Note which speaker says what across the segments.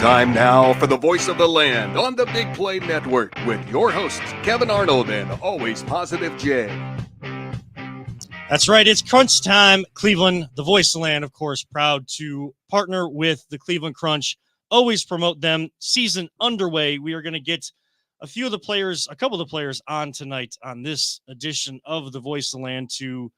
Speaker 1: Time now for the voice of the land on the Big Play Network with your hosts, Kevin Arnold and Always Positive Jay.
Speaker 2: That's right. It's crunch time. Cleveland, the voice of the land, of course, proud to partner with the Cleveland Crunch. Always promote them. Season underway. We are going to get a couple of the players on tonight on this edition of the voice of the land to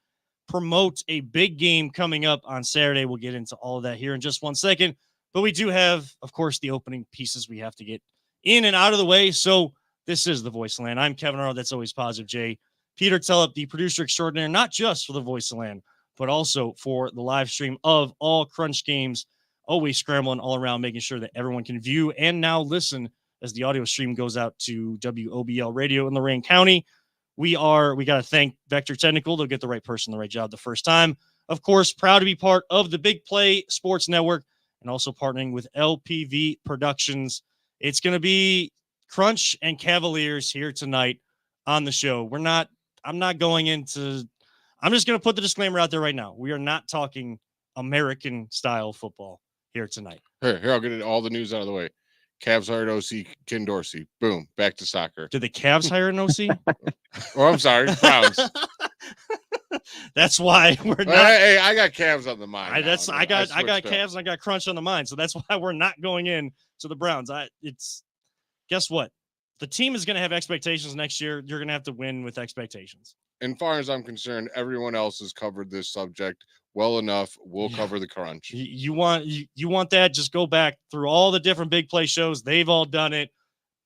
Speaker 2: promote a big game coming up on Saturday. We'll get into all of that here in just 1 second. But we do have, of course, the opening pieces we have to get in and out of the way. So this is the voice of the land. I'm Kevin Arnold. That's Always Positive Jay. Peter Tellup, the producer extraordinaire, not just for the voice of the land, but also for the live stream of all Crunch games, always scrambling all around, making sure that everyone can view and now listen as the audio stream goes out to WOBL Radio in Lorain County. We got to thank Vector Technical. They'll get the right person, the right job the first time. Of course, proud to be part of the Big Play Sports Network and also partnering with LPV Productions. It's going to be Crunch and Cavaliers here tonight on the show. I'm just going to put the disclaimer out there right now. We are not talking American style football here tonight.
Speaker 3: Here, I'll get all the news out of the way. Cavs hired OC Ken Dorsey. Boom, back to soccer.
Speaker 2: Did the Cavs hire an OC?
Speaker 3: Oh, I'm sorry, Browns.
Speaker 2: That's why we're not.
Speaker 3: Hey, I got Cavs on the mind.
Speaker 2: I got Cavs and I got Crunch on the mind. So that's why we're not going in to the Browns. Guess what? The team is going to have expectations next year. You're going to have to win with expectations.
Speaker 3: As far as I'm concerned, everyone else has covered this subject well enough. We'll cover the Crunch.
Speaker 2: You want that? Just go back through all the different Big Play shows. They've all done it.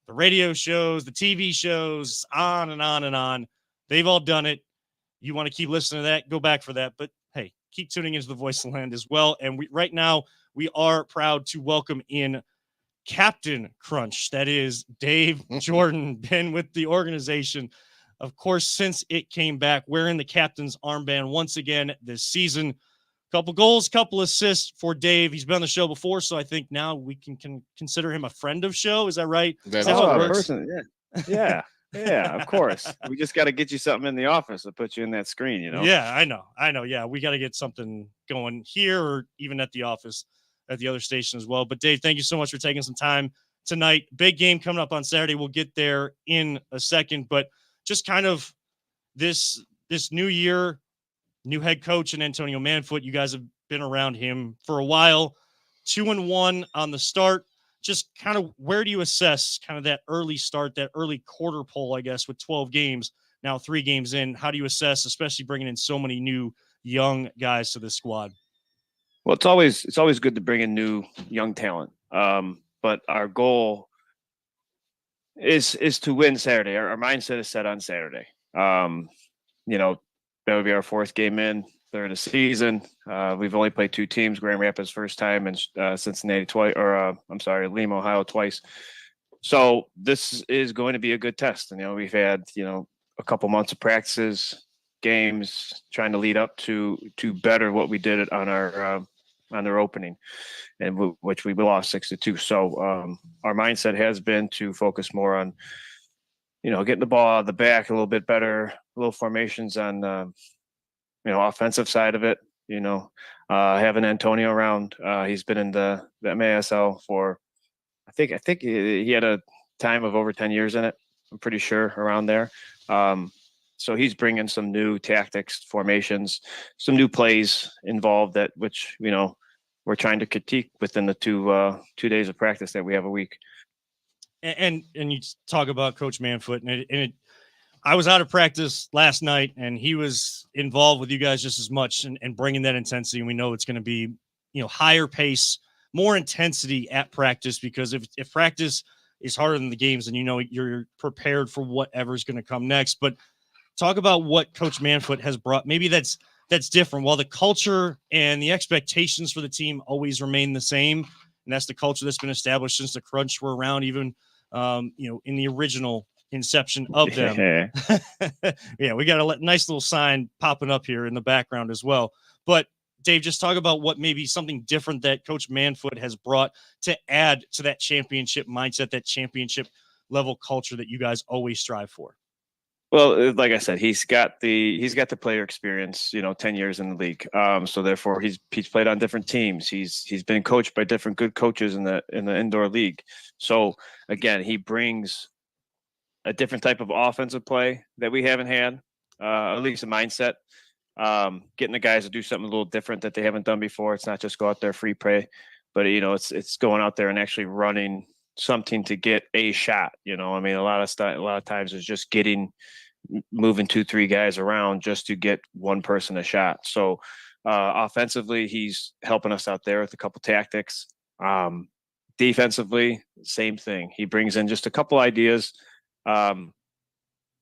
Speaker 2: The radio shows, the TV shows, on and on and on. They've all done it. You want to keep listening to that, go back for that. But hey, keep tuning into the Voice of the Land as well. And right now we are proud to welcome in Captain Crunch. That is Dave Jordan, been with the organization, of course, since it came back, wearing the captain's armband once again this season. Couple goals, couple assists for Dave. He's been on the show before, so I think now we can consider him a friend of show. Is that right?
Speaker 3: That's
Speaker 2: how it works?
Speaker 4: Yeah, of course. We just got to get you something in the office to put you in that screen, you know?
Speaker 2: Yeah, I know. Yeah, we got to get something going here or even at the office at the other station as well. But Dave, thank you so much for taking some time tonight. Big game coming up on Saturday. We'll get there in a second, but just kind of this new year, new head coach and Antonio Manfoot. You guys have been around him for a while. 2-1 on the start. Just kind of where do you assess kind of that early start, that early quarter pole, I guess, with 12 games, now 3 games in? How do you assess, especially bringing in so many new young guys to this squad?
Speaker 4: Well, it's always good to bring in new young talent. But our goal is to win Saturday. Our mindset is set on Saturday. That would be our 4th game in, 3rd of the season. We've only played 2 teams, Grand Rapids first time and Cincinnati twice, Lima, Ohio twice. So this is going to be a good test. And, we've had, a couple months of practices, games, trying to lead up to better what we did on their opening, and which we lost 6-2. So our mindset has been to focus more on, getting the ball out of the back a little bit better, little formations on, offensive side of it. Having Antonio around, he's been in the MASL for, I think he had a time of over 10 years in it. I'm pretty sure around there. So he's bringing some new tactics, formations, some new plays involved which we're trying to critique within the 2 days of practice that we have a week.
Speaker 2: And you talk about Coach Manfoot, and I was out of practice last night, and he was involved with you guys just as much and bringing that intensity. And we know it's going to be, higher pace, more intensity at practice, because if practice is harder than the games, then you're prepared for whatever's going to come next. But talk about what Coach Manfoot has brought. Maybe that's different. While the culture and the expectations for the team always remain the same, and that's the culture that's been established since the Crunch were around, even in the original inception of them. Yeah, we got a nice little sign popping up here in the background as well. But Dave, just talk about what maybe something different that Coach Manfoot has brought to add to that championship mindset, that championship level culture that you guys always strive for.
Speaker 4: Well, like I said, he's got the player experience, 10 years in the league. So therefore he's played on different teams. He's been coached by different good coaches in the indoor league. So again, he brings a different type of offensive play that we haven't had, at least a mindset. Getting the guys to do something a little different that they haven't done before. It's not just go out there free play, but it's going out there and actually running something to get a shot. I mean, a lot of times it's just moving 2-3 guys around just to get one person a shot. So offensively, he's helping us out there with a couple tactics. Defensively, same thing. He brings in just a couple ideas.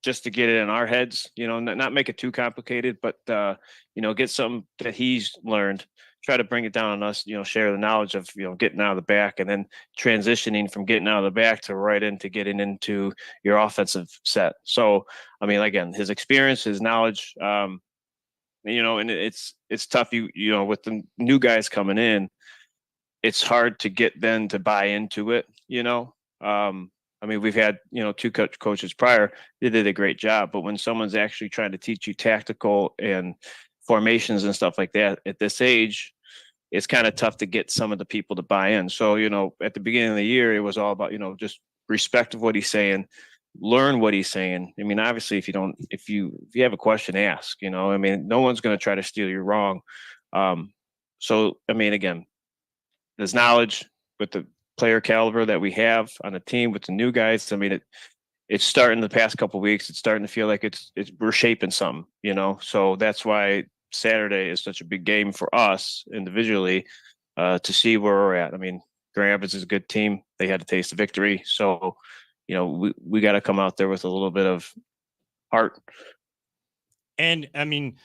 Speaker 4: Just to get it in our heads, not make it too complicated, but, get something that he's learned, try to bring it down on us, share the knowledge of, getting out of the back and then transitioning from getting out of the back to right into getting into your offensive set. So, I mean, again, his experience, his knowledge, and it's tough, with the new guys coming in, it's hard to get them to buy into it, I mean, we've had, two coaches prior. They did a great job. But when someone's actually trying to teach you tactical and formations and stuff like that at this age, it's kind of tough to get some of the people to buy in. So, at the beginning of the year, it was all about, just respect of what he's saying, learn what he's saying. I mean, obviously, if you have a question, ask. I mean, no one's going to try to steal you wrong. So, I mean, again, there's knowledge with the player caliber that we have on the team with the new guys. I mean, it's starting the past couple of weeks. It's starting to feel like we're shaping something, So that's why Saturday is such a big game for us individually to see where we're at. I mean, Grand Rapids is a good team. They had to taste the victory, so we got to come out there with a little bit of heart.
Speaker 2: And I mean,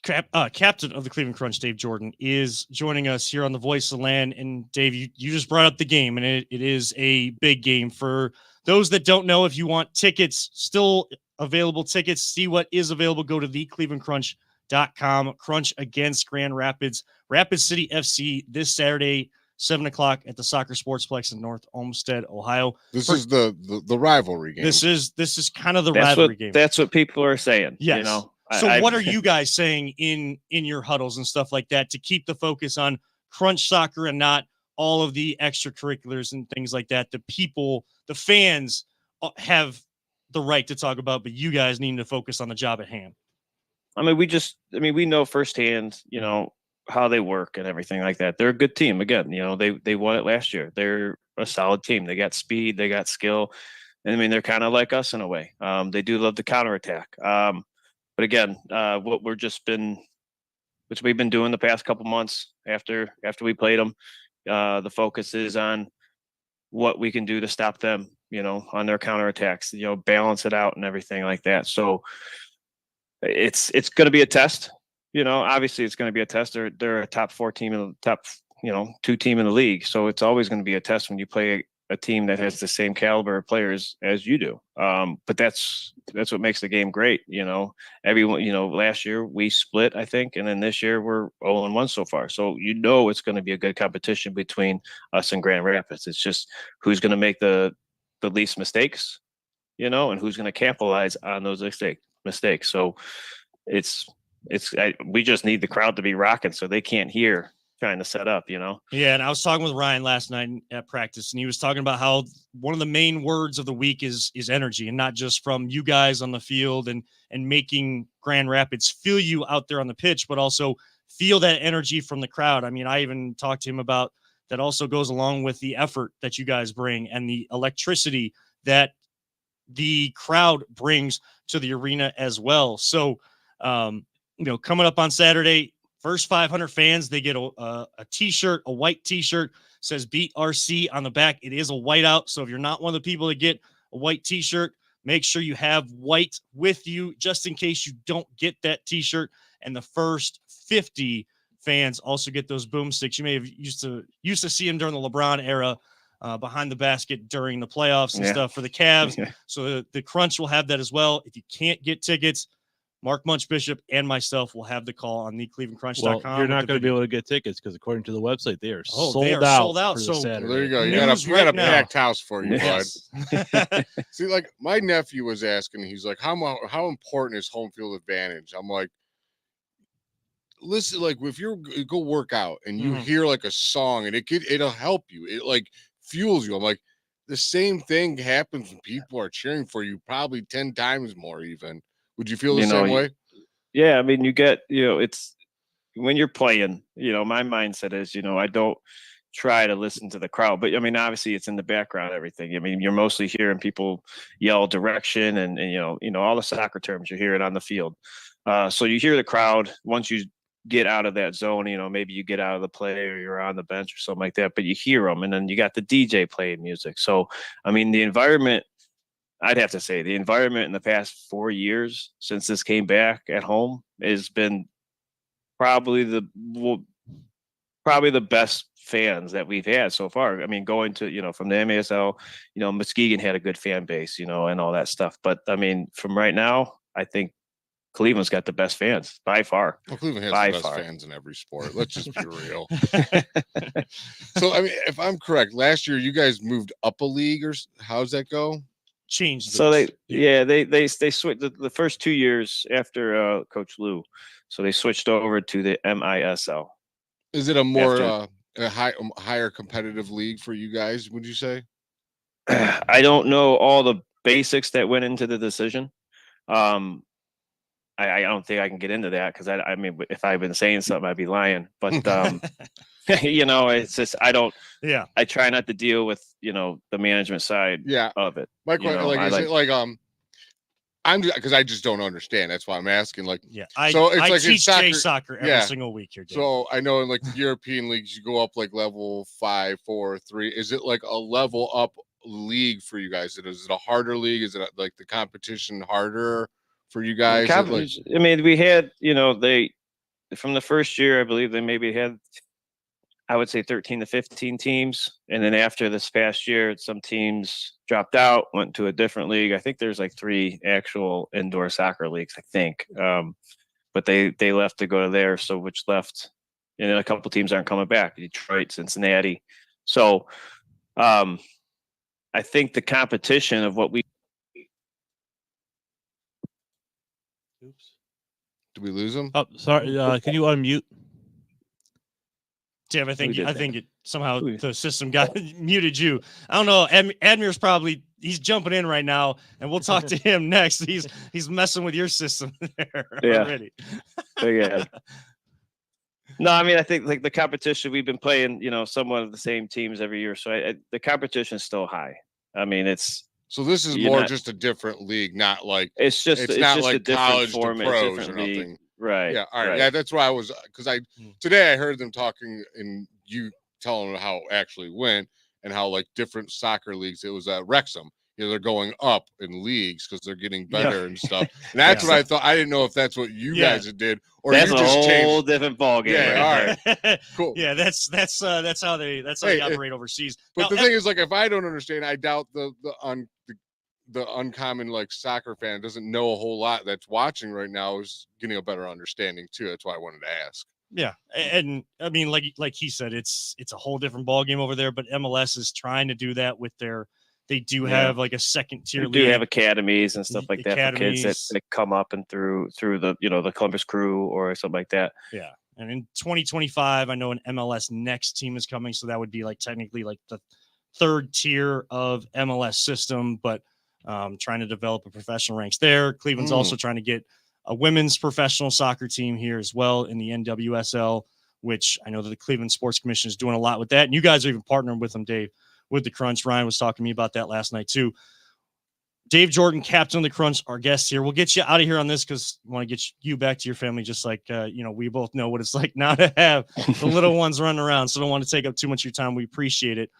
Speaker 2: captain of the Cleveland Crunch, Dave Jordan, is joining us here on the Voice of the Land. And Dave, you just brought up the game, and it is a big game. For those that don't know, if you want tickets, still available tickets, see what is available, go to theclevelandcrunch.com. Crunch against Grand Rapids, Rapid City FC this Saturday, 7:00 at the Soccer Sportsplex in North Olmsted, Ohio.
Speaker 3: This is the rivalry game.
Speaker 2: This is kind of the rivalry game.
Speaker 4: That's what people are saying.
Speaker 2: Yes. So what are you guys saying in your huddles and stuff like that to keep the focus on Crunch soccer and not all of the extracurriculars and things like that? The fans have the right to talk about, but you guys need to focus on the job at hand.
Speaker 4: I mean, we know firsthand, how they work and everything like that. They're a good team. Again, they won it last year. They're a solid team. They got speed, they got skill. And I mean, they're kind of like us in a way. They do love the counterattack. But again, which we've been doing the past couple months after we played them, the focus is on what we can do to stop them, on their counterattacks, balance it out and everything like that. So it's going to be a test. Obviously it's going to be a test. They're a top 4 team in the top, 2 team in the league. So it's always going to be a test when you play a team that has the same caliber of players as you do. But that's what makes the game great. Everyone, last year we split, I think, and then this year we're 0-1 so far. So it's going to be a good competition between us and Grand Rapids. It's just who's going to make the least mistakes, and who's going to capitalize on those mistakes. So we just need the crowd to be rocking so they can't hear trying to set up,
Speaker 2: Yeah, and I was talking with Ryan last night at practice, and he was talking about how one of the main words of the week is energy, and not just from you guys on the field and making Grand Rapids feel you out there on the pitch, but also feel that energy from the crowd. I mean, I even talked to him about that also goes along with the effort that you guys bring and the electricity that the crowd brings to the arena as well. So, coming up on Saturday, first 500 fans, they get a T-shirt, a white T-shirt, says Beat RC on the back. It is a whiteout, so if you're not one of the people that get a white T-shirt, make sure you have white with you just in case you don't get that T-shirt. And the first 50 fans also get those boomsticks. You may have used to see them during the LeBron era behind the basket during the playoffs and stuff for the Cavs. So the Crunch will have that as well. If you can't get tickets, Mark Munch Bishop and myself will have the call on theclevelandcrunch.com.
Speaker 5: Well, you're not going to be able to get tickets because according to the website, they are
Speaker 2: they are sold out.
Speaker 5: for
Speaker 2: So
Speaker 5: this Saturday.
Speaker 3: There you go.
Speaker 2: News
Speaker 3: We got a
Speaker 2: right now.
Speaker 3: packed house for you,
Speaker 2: Yes.
Speaker 3: bud. See, like my nephew was asking, he's like, how important is home field advantage? I'm like, listen, like if you go work out and you hear like a song and it'll help you. It like fuels you. I'm like, the same thing happens when people are cheering for you, probably 10 times more even. Would you feel the same way?
Speaker 4: Yeah, I mean, you get, it's when you're playing, my mindset is, I don't try to listen to the crowd, but I mean, obviously it's in the background, everything. I mean, you're mostly hearing people yell direction and all the soccer terms you're hearing on the field. So you hear the crowd once you get out of that zone, maybe you get out of the play or you're on the bench or something like that, but you hear them, and then you got the DJ playing music. So, I mean, the environment, I'd have to say the environment in the past 4 years since this came back at home has been probably the best fans that we've had so far. I mean, going to, from the MASL, Muskegon had a good fan base, and all that stuff. But I mean, from right now, I think Cleveland's got the best fans by far.
Speaker 3: Well, Cleveland has
Speaker 4: by
Speaker 3: the best
Speaker 4: far.
Speaker 3: fans in every sport. Let's just be real. So, I mean, if I'm correct, last year you guys moved up a league, or how's that go?
Speaker 2: Changed.
Speaker 4: So they switched the first 2 years after Coach Lou. So they switched over to the MISL.
Speaker 3: Is it a more higher competitive league for you guys, would you say?
Speaker 4: I don't know all the basics that went into the decision. I don't think I can get into that because I mean, if I've been saying something, I'd be lying. But it's just I try not to deal with the management side of it.
Speaker 3: My question, I'm because I just don't understand. That's why I'm asking.
Speaker 2: I teach soccer every single week here, Dave.
Speaker 3: So I know in like the European leagues, you go up like level 5, 4, 3. Is it like a level up league for you guys? Is it a harder league? Is it like the competition harder for you guys?
Speaker 4: I mean, we had they from the first year, I believe they maybe had, I would say 13 to 15 teams. And then after this past year, some teams dropped out, went to a different league. I think there's like 3 actual indoor soccer leagues, I think. But they left to go to there. So which left, and then a couple teams aren't coming back, Detroit, Cincinnati. So I think the competition of what we.
Speaker 3: Oops. Did we lose him?
Speaker 5: Oh, sorry. Can you unmute?
Speaker 2: Dave, I think it somehow the system got muted you. I don't know. Admir's he's jumping in right now, and we'll talk to him next. He's messing with your system there already.
Speaker 4: Yeah. No, I mean, I think like the competition, we've been playing, somewhat of the same teams every year. So the competition is still high. I mean,
Speaker 3: so this is more just a different league, not like
Speaker 4: it's
Speaker 3: not
Speaker 4: just
Speaker 3: like
Speaker 4: a different
Speaker 3: college
Speaker 4: format,
Speaker 3: to pros
Speaker 4: different
Speaker 3: or
Speaker 4: league.
Speaker 3: nothing.
Speaker 4: Right.
Speaker 3: Yeah. All right.
Speaker 4: Right.
Speaker 3: Yeah, that's why I was today I heard them talking and you telling them how it actually went and how like different soccer leagues. It was at Wrexham. They're going up in leagues because they're getting better and stuff. And that's what I thought. I didn't know if that's what you guys did or
Speaker 4: that's
Speaker 3: you
Speaker 4: a
Speaker 3: just
Speaker 4: whole
Speaker 3: changed.
Speaker 4: different ballgame.
Speaker 3: Yeah. All right. Cool.
Speaker 2: Yeah. That's how they operate overseas.
Speaker 3: But
Speaker 2: now,
Speaker 3: the thing is, like, if I don't understand, I doubt the uncommon like soccer fan doesn't know a whole lot that's watching right now is getting a better understanding too. That's why I wanted to ask.
Speaker 2: Yeah, and I mean, like he said, it's a whole different ball game over there. But MLS is trying to do that with they do have like a second tier. They
Speaker 4: do have academies and stuff like that for kids that come up and through the the Columbus Crew or something like that.
Speaker 2: Yeah, and in 2025, I know an MLS Next team is coming, so that would be like technically like the third tier of MLS system, but trying to develop a professional ranks there. Cleveland's also trying to get a women's professional soccer team here as well in the NWSL, which I know that the Cleveland Sports Commission is doing a lot with that. And you guys are even partnering with them, Dave, with the Crunch. Ryan was talking to me about that last night too. Dave Jordan, captain of the Crunch, our guest here. We'll get you out of here on this because we want to get you back to your family, just like, we both know what it's like now to have the little ones running around. So don't want to take up too much of your time. We appreciate it.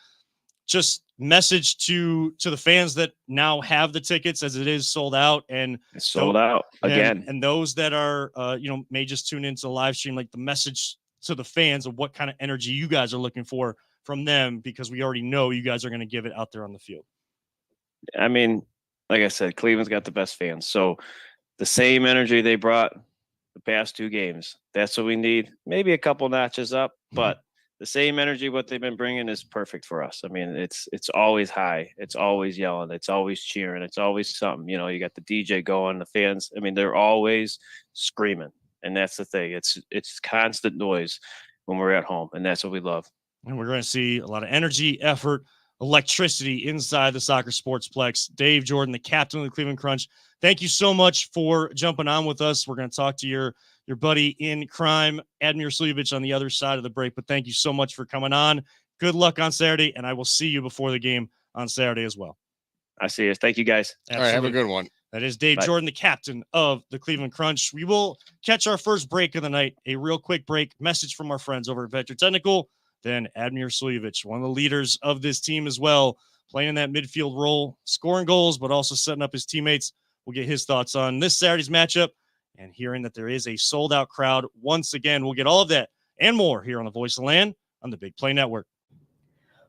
Speaker 2: Just message to the fans that now have the tickets as it is sold out and
Speaker 4: it's sold out again.
Speaker 2: And those that are, may just tune into the live stream, like the message to the fans of what kind of energy you guys are looking for from them, because we already know you guys are going to give it out there on the field.
Speaker 4: I mean, like I said, Cleveland's got the best fans. So the same energy they brought the past 2 games. That's what we need. Maybe a couple notches up, but the same energy what they've been bringing is perfect for us. I mean, it's always high, it's always yelling, it's always cheering, it's always something. You know, you got the DJ going, the fans. I mean, they're always screaming, and that's the thing. It's constant noise when we're at home, and that's what we love.
Speaker 2: And we're going to see a lot of energy, effort, electricity inside the Soccer Sportsplex. Dave Jordan, the captain of the Cleveland Crunch, thank you so much for jumping on with us. We're going to talk to your buddy in crime, Admir Suljevic, on the other side of the break. But thank you so much for coming on. Good luck on Saturday, and I will see you before the game on Saturday as well.
Speaker 4: I see you. Thank you, guys.
Speaker 2: Absolutely.
Speaker 3: All right, have a good one.
Speaker 2: That is Dave Jordan, the captain of the Cleveland Crunch. We will catch our first break of the night, a real quick break. Message from our friends over at Vector Technical. Then Admir Suljevic, one of the leaders of this team as well, playing in that midfield role, scoring goals, but also setting up his teammates. We'll get his thoughts on this Saturday's matchup and hearing that there is a sold-out crowd once again. We'll get all of that and more here on the Voice of the Land on the Big Play Network.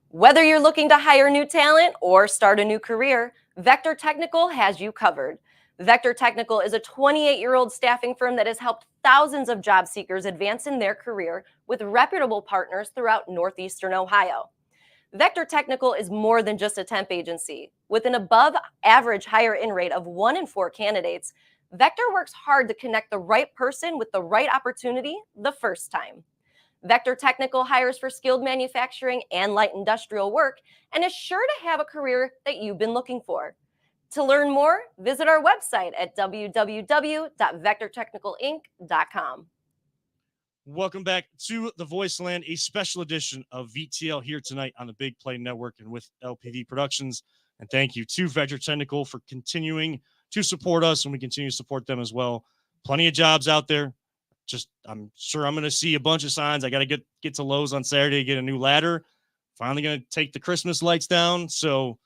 Speaker 6: Whether you're looking to hire new talent or start a new career, Vector Technical has you covered. Vector Technical is a 28-year-old staffing firm that has helped thousands of job seekers advance in their career with reputable partners throughout Northeastern Ohio. Vector Technical is more than just a temp agency. With an above-average hire-in rate of 1 in 4 candidates, Vector works hard to connect the right person with the right opportunity the first time. Vector Technical hires for skilled manufacturing and light industrial work and is sure to have a career that you've been looking for. To learn more, visit our website at www.vectortechnicalinc.com.
Speaker 2: Welcome back to the Voice Land, a special edition of VTL here tonight on the Big Play Network and with LPV Productions. And thank you to Vector Technical for continuing to support us, and we continue to support them as well. Plenty of jobs out there. I'm sure I'm going to see a bunch of signs. I got to get to Lowe's on Saturday to get a new ladder. Finally going to take the Christmas lights down. So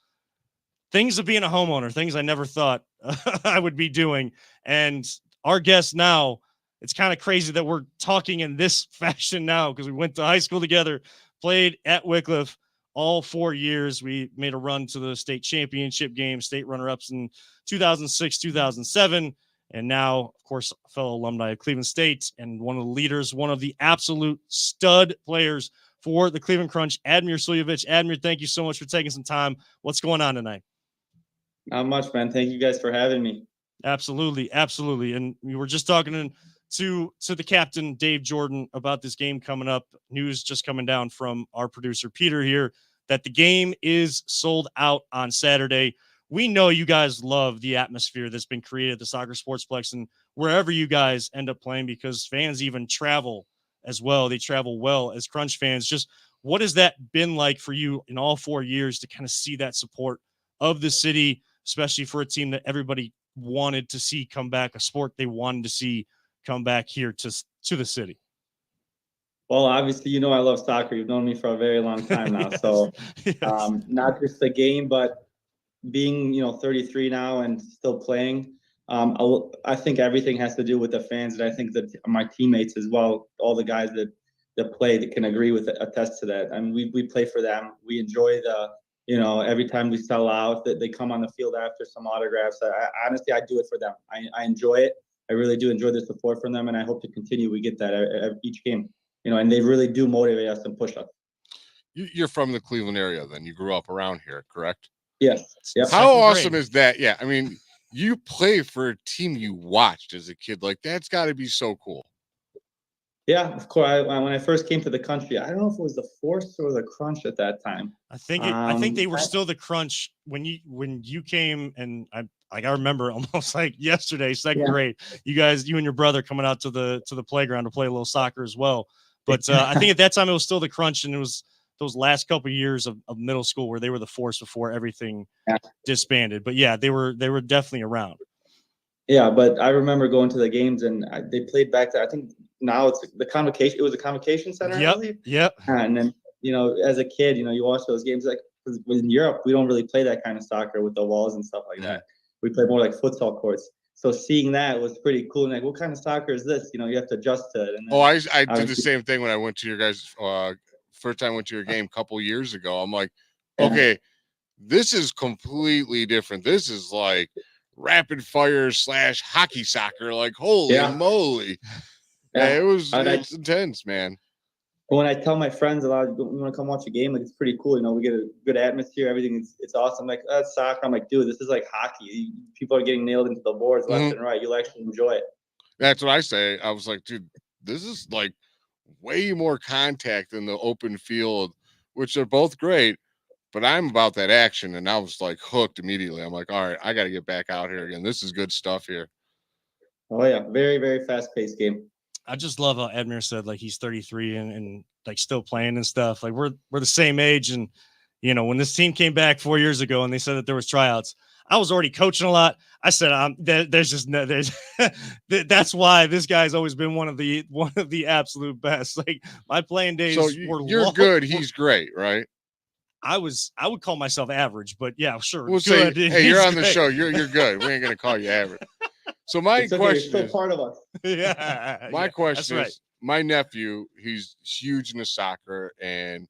Speaker 2: things of being a homeowner, things I never thought I would be doing. And our guest now, it's kind of crazy that we're talking in this fashion now because we went to high school together, played at Wycliffe all 4 years. We made a run to the state championship game, state runner-ups in 2006, 2007. And now, of course, fellow alumni of Cleveland State and one of the leaders, one of the absolute stud players for the Cleveland Crunch, Admir Suljevic. Admir, thank you so much for taking some time. What's going on tonight?
Speaker 7: Not much, man. Thank you guys for having me.
Speaker 2: Absolutely. Absolutely. And we were just talking to the captain, Dave Jordan, about this game coming up. News just coming down from our producer, Peter, here, that the game is sold out on Saturday. We know you guys love the atmosphere that's been created at the Soccer Sportsplex and wherever you guys end up playing, because fans even travel as well. They travel well as Crunch fans. Just what has that been like for you in all 4 years to kind of see that support of the city, especially for a team that everybody wanted to see come back, a sport they wanted to see come back here to the city?
Speaker 7: Well, obviously, I love soccer. You've known me for a very long time now.
Speaker 2: Yes.
Speaker 7: So
Speaker 2: Yes.
Speaker 7: not just the game, but being, 33 now and still playing. I think everything has to do with the fans, and I think that my teammates as well, all the guys that play, that can attest to that. I mean, we play for them. We enjoy every time we sell out, that they come on the field after some autographs. Honestly, I do it for them. I enjoy it. I really do enjoy the support from them, and I hope to continue. We get that each game, and they really do motivate us and push us.
Speaker 3: You're from the Cleveland area, then you grew up around here, correct?
Speaker 7: Yes. Yep.
Speaker 3: How awesome is that? Yeah. I mean, you play for a team you watched as a kid. Like, that's got to be so cool.
Speaker 7: Yeah, of course. When I first came to the country, I don't know if it was the Force or the Crunch at that time.
Speaker 2: I think they were still the Crunch when you came, and I remember almost like yesterday, second grade. You and your brother coming out to the playground to play a little soccer as well. But I think at that time it was still the Crunch, and it was those last couple of years of middle school where they were the Force before everything disbanded. But yeah, they were definitely around.
Speaker 7: Yeah, but I remember going to the games, and they played back there. I think now it's the convocation. It was a convocation center.
Speaker 2: Yep.
Speaker 7: I believe.
Speaker 2: Yep.
Speaker 7: And then as a kid, you watch those games. Like, 'cause in Europe, we don't really play that kind of soccer with the walls and stuff like that. We play more like futsal courts. So seeing that was pretty cool. And like, what kind of soccer is this? You have to adjust to it. And then,
Speaker 3: I did the same thing when I went to your guys' first time I went to your game a couple years ago. I'm like, okay, this is completely different. This is like rapid fire / hockey soccer. Like, holy
Speaker 7: Yeah.
Speaker 3: moly. Yeah, it's intense, man.
Speaker 7: When I tell my friends a lot, you want to come watch a game, like it's pretty cool. You know, we get a good atmosphere, everything it's awesome. Like, that's soccer. I'm like, dude, this is like hockey. People are getting nailed into the boards left and right. You'll actually enjoy it.
Speaker 3: That's what I say. I was like, dude, this is like way more contact than the open field, which are both great. But I'm about that action, and I was like hooked immediately. I'm like, all right, I got to get back out here again. This is good stuff here.
Speaker 7: Oh yeah, very, very fast-paced game.
Speaker 2: I just love how Admir said like he's 33 and like still playing and stuff. Like we're the same age, and you know when this team came back 4 years ago and they said that there was tryouts, I was already coaching a lot. I said there's just no there's that's why this guy's always been one of the absolute best. Like my playing days
Speaker 3: So
Speaker 2: were
Speaker 3: you're
Speaker 2: long.
Speaker 3: good. He's great, right?
Speaker 2: I would call myself average, but yeah, sure.
Speaker 3: We'll
Speaker 2: good.
Speaker 3: say, hey, you're on the
Speaker 2: great.
Speaker 3: show. You're good. We ain't gonna call you average. So my
Speaker 7: It's okay,
Speaker 3: question
Speaker 7: you're
Speaker 3: is,
Speaker 7: still part of us.
Speaker 2: Yeah.
Speaker 3: my question
Speaker 2: right.
Speaker 3: is, my nephew, he's huge into soccer, and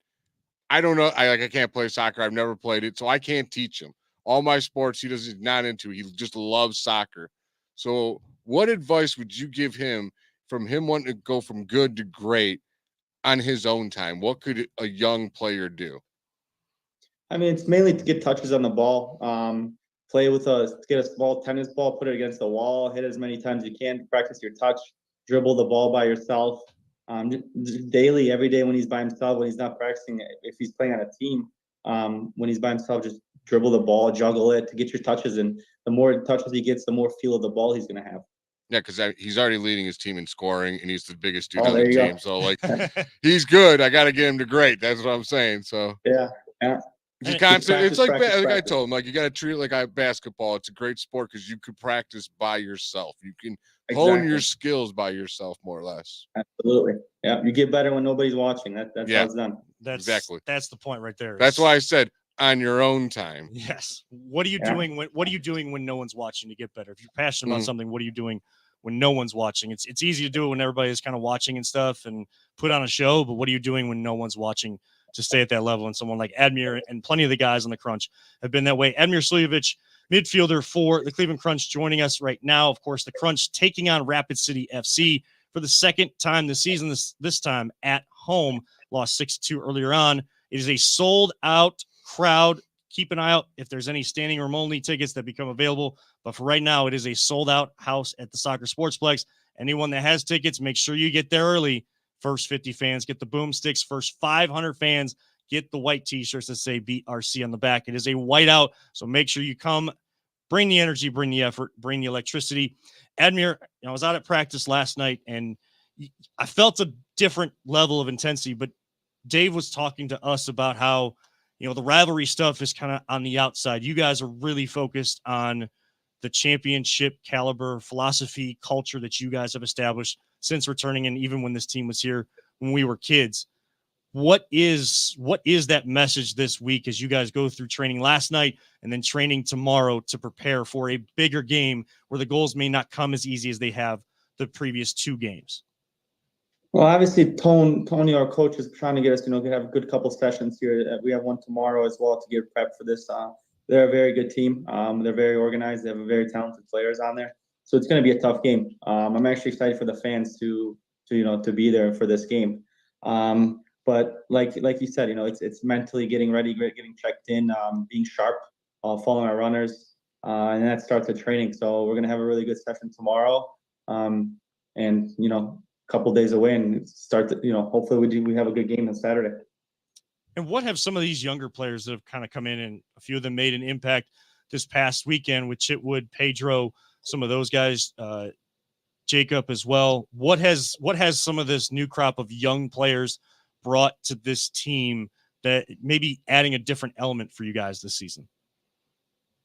Speaker 3: I don't know. I can't play soccer. I've never played it, so I can't teach him. All my sports he's not into. He just loves soccer. So what advice would you give him from him wanting to go from good to great on his own time? What could a young player do?
Speaker 7: I mean, it's mainly to get touches on the ball. Get a small tennis ball, put it against the wall, hit as many times as you can, practice your touch, dribble the ball by yourself. Daily, every day when he's by himself, when he's not practicing, if he's playing on a team, when he's by himself, just dribble the ball, juggle it to get your touches. And the more touches he gets, the more feel of the ball he's going to have.
Speaker 3: Yeah, because he's already leading his team in scoring, and he's the biggest dude
Speaker 7: Oh,
Speaker 3: on the
Speaker 7: there you
Speaker 3: team.
Speaker 7: go.
Speaker 3: So, like, he's good. I got to get him to great. That's what I'm saying. So,
Speaker 7: Yeah.
Speaker 3: it's
Speaker 7: Practice,
Speaker 3: like
Speaker 7: practice,
Speaker 3: I
Speaker 7: practice.
Speaker 3: told him, like, you got to treat it like basketball. It's a great sport because you could practice by yourself. You can hone your skills by yourself, more or less.
Speaker 7: Absolutely. Yeah, you get better when nobody's watching. That's how it's done.
Speaker 2: Exactly. That's the point right there.
Speaker 3: That's why I said on your own time.
Speaker 2: Yes. What are you doing when no one's watching to get better? If you're passionate about something, what are you doing when no one's watching? It's easy to do it when everybody is kind of watching and stuff and put on a show, but what are you doing when no one's watching to stay at that level? And someone like Admir and plenty of the guys on the Crunch have been that way. Admir Suljevic, midfielder for the Cleveland Crunch, joining us right now. Of course, the Crunch taking on Rapid City FC for the second time this season, this time at home. Lost 6-2 earlier on. It is a sold-out crowd. Keep an eye out if there's any standing room only tickets that become available. But for right now, it is a sold-out house at the Soccer Sportsplex. Anyone that has tickets, make sure you get there early. First 50 fans get the boomsticks. First 500 fans get the white T-shirts that say BRC on the back. It is a whiteout, so make sure you come. Bring the energy, bring the effort, bring the electricity. Admir, I was out at practice last night, and I felt a different level of intensity, but Dave was talking to us about how, the rivalry stuff is kind of on the outside. You guys are really focused on the championship caliber philosophy, culture that you guys have established since returning, and even when this team was here when we were kids. What is that message this week as you guys go through training last night and then training tomorrow to prepare for a bigger game where the goals may not come as easy as they have the previous two games?
Speaker 7: Well, obviously, Tony, our coach, is trying to get us, to have a good couple sessions here. We have one tomorrow as well to get prepped for this. They're a very good team. They're very organized. They have very talented players on there. So it's going to be a tough game. I'm actually excited for the fans to be there for this game. But like you said, it's mentally getting ready, getting checked in, being sharp, following our runners, and that starts the training. So we're going to have a really good session tomorrow. And couple days away and start to, hopefully we have a good game on Saturday.
Speaker 2: And what have some of these younger players that have kind of come in, and a few of them made an impact this past weekend with Chitwood, Pedro, some of those guys, Jacob as well. What has some of this new crop of young players brought to this team that maybe adding a different element for you guys this season?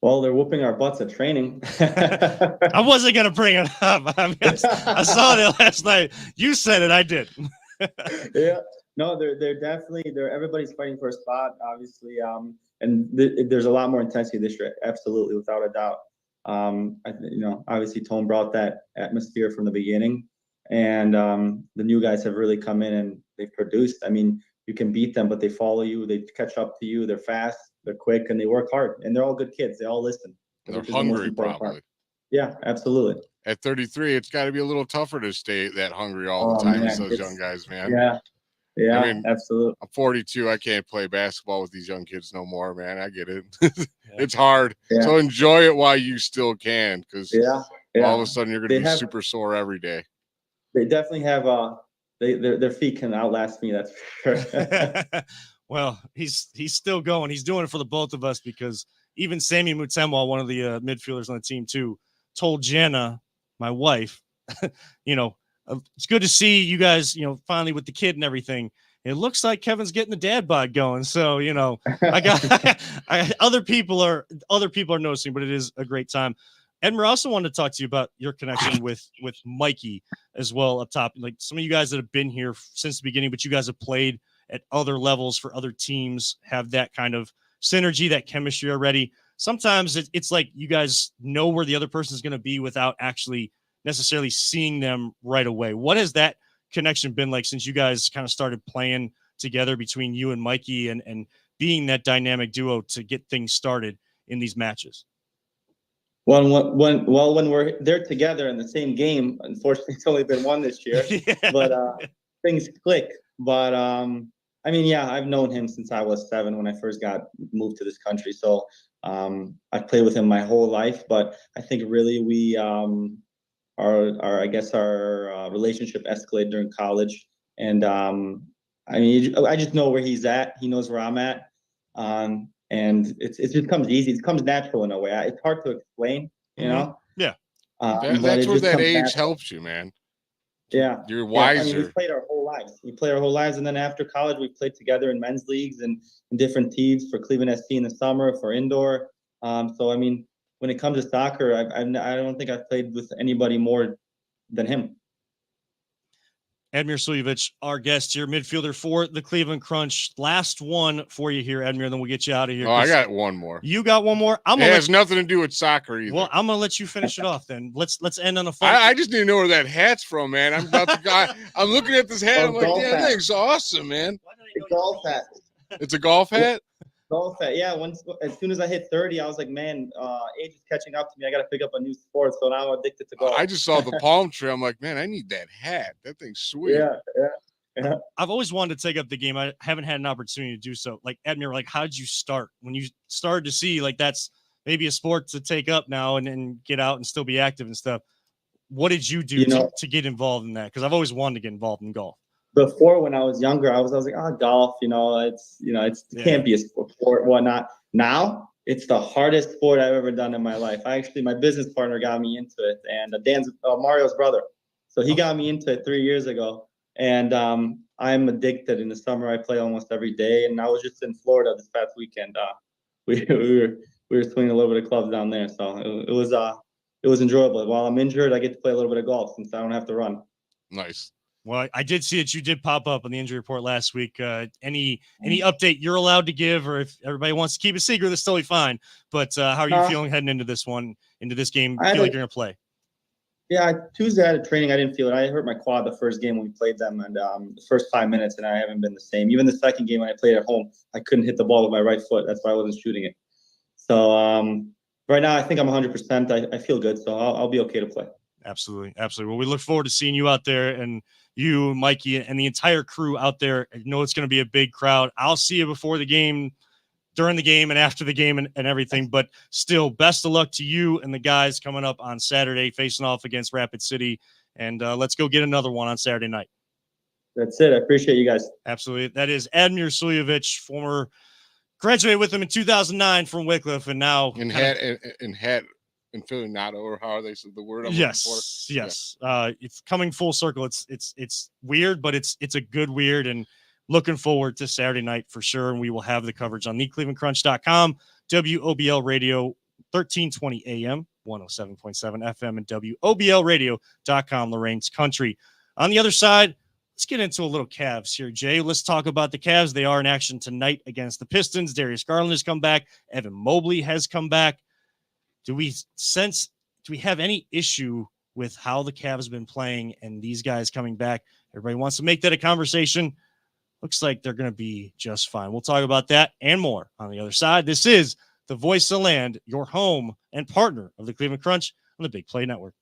Speaker 7: Well, they're whooping our butts at training.
Speaker 2: I wasn't going to bring it up. I mean, I saw that last night. You said it. I did.
Speaker 7: Yeah. No, they're definitely, everybody's fighting for a spot, obviously. And there's a lot more intensity this year. Absolutely. Without a doubt. Obviously Tone brought that atmosphere from the beginning, and the new guys have really come in and they've produced. I mean, you can beat them, but they follow you. They catch up to you. They're fast. They're quick, and they work hard, and they're all good kids. They all listen.
Speaker 3: They're
Speaker 7: which is the most
Speaker 3: hungry,
Speaker 7: important
Speaker 3: probably.
Speaker 7: part. Yeah, absolutely.
Speaker 3: At 33, it's got to be a little tougher to stay that hungry all the
Speaker 7: Oh,
Speaker 3: time
Speaker 7: man,
Speaker 3: as those
Speaker 7: it's-
Speaker 3: young guys, man.
Speaker 7: Yeah, yeah,
Speaker 3: I mean,
Speaker 7: absolutely.
Speaker 3: I'm 42. I can't play basketball with these young kids no more, man. I get it. It's hard.
Speaker 7: Yeah.
Speaker 3: So enjoy it while you still can, because
Speaker 7: Yeah,
Speaker 3: all of
Speaker 7: yeah.
Speaker 3: a sudden you're going
Speaker 7: They
Speaker 3: to be
Speaker 7: have-
Speaker 3: super sore every day.
Speaker 7: They definitely have their feet can outlast me. That's for sure.
Speaker 2: Well, he's still going. He's doing it for the both of us, because even Sammy Mutemwa, one of the midfielders on the team too, told Jana, my wife, it's good to see you guys, finally with the kid and everything. It looks like Kevin's getting the dad bod going. So, I got other people are noticing, but it is a great time. Edmir, I also wanted to talk to you about your connection with Mikey as well up top. Like some of you guys that have been here since the beginning, but you guys have played at other levels for other teams, have that kind of synergy, that chemistry already. Sometimes it's like you guys know where the other person is going to be without actually necessarily seeing them right away. What has that connection been like since you guys kind of started playing together between you and Mikey and being that dynamic duo to get things started in these matches?
Speaker 7: When we're there together in the same game, unfortunately, it's only been one this year, but things click. But I mean, yeah, I've known him since I was 7 when I first moved to this country. So I've played with him my whole life. But I think really we our relationship escalated during college, and I mean, I just know where he's at. He knows where I'm at, and it just comes easy. It comes natural in a way. It's hard to explain, you know.
Speaker 2: Yeah.
Speaker 3: That's where that age helps you, man.
Speaker 7: Yeah,
Speaker 3: you're wiser.
Speaker 7: I mean, we played our whole lives. And then after college, we played together in men's leagues and in different teams for Cleveland SC in the summer for indoor. So I mean, when it comes to soccer, I don't think I've played with anybody more than him.
Speaker 2: Admir Suljevic, our guest here, midfielder for the Cleveland Crunch. Last one for you here, Admir, then we'll get you out of here.
Speaker 3: Oh, I got one more.
Speaker 2: You got one more?
Speaker 3: It has nothing to do with soccer either.
Speaker 2: Well, I'm gonna let you finish it off then. Let's end on a fun.
Speaker 3: I just need to know where that hat's from, man. I'm about to I'm looking at this hat. I'm like, damn, that thing's awesome, man.
Speaker 7: It's a golf hat.
Speaker 3: It's a golf hat?
Speaker 7: Golf hat, yeah. As soon as I hit 30, I was like, man, age is catching up to me. I got to pick up a new sport, so now I'm addicted to golf.
Speaker 3: I just saw the palm tree. I'm like, man, I need that hat. That thing's sweet.
Speaker 7: Yeah.
Speaker 2: I've always wanted to take up the game. I haven't had an opportunity to do so. Like, Admir, like, how did you start? When you started to see, like, that's maybe a sport to take up now and get out and still be active and stuff. What did you do to get involved in that? Because I've always wanted to get involved in golf.
Speaker 7: Before, when I was younger, I was like, golf, it can't be a sport, whatnot. Now it's the hardest sport I've ever done in my life. My business partner got me into it, and Dan's Mario's brother. So he got me into it 3 years ago, and I'm addicted. In the summer, I play almost every day, and I was just in Florida this past weekend. We were swinging a little bit of clubs down there, so it was enjoyable. While I'm injured, I get to play a little bit of golf since I don't have to run.
Speaker 3: Nice.
Speaker 2: Well, I did see that you did pop up on the injury report last week. Any update you're allowed to give, or if everybody wants to keep it secret, that's totally fine. But how are you feeling heading into this game? Feel like you're gonna play?
Speaker 7: Yeah, Tuesday I had a training. I didn't feel it. I hurt my quad the first game when we played them, and the first 5 minutes, and I haven't been the same. Even the second game when I played at home, I couldn't hit the ball with my right foot. That's why I wasn't shooting it. So right now, I think I'm 100%. I feel good, so I'll be okay to play.
Speaker 2: Absolutely. Well, we look forward to seeing you out there, and you, Mikey, and the entire crew out there. I know it's going to be a big crowd. I'll see you before the game, during the game, and after the game and everything. But still, best of luck to you and the guys coming up on Saturday, facing off against Rapid City. And let's go get another one on Saturday night.
Speaker 7: That's it. I appreciate you guys.
Speaker 2: Absolutely. That is Admir Suljevic, former graduated with him in 2009 from Wycliffe, and now
Speaker 3: Infilinato, or how are they said the word?
Speaker 2: Yes. It's coming full circle. It's weird, but it's a good weird, and looking forward to Saturday night for sure. And we will have the coverage on theclevelandcrunch.com, WOBL Radio, 1320 AM, 107.7 FM, and WOBLradio.com, Lorraine's Country. On the other side, let's get into a little Cavs here, Jay. Let's talk about the Cavs. They are in action tonight against the Pistons. Darius Garland has come back. Evan Mobley has come back. Do we have any issue with how the Cavs have been playing and these guys coming back? Everybody wants to make that a conversation. Looks like they're going to be just fine. We'll talk about that and more on the other side. This is the voice of the land, your home and partner of the Cleveland Crunch on the Big Play Network.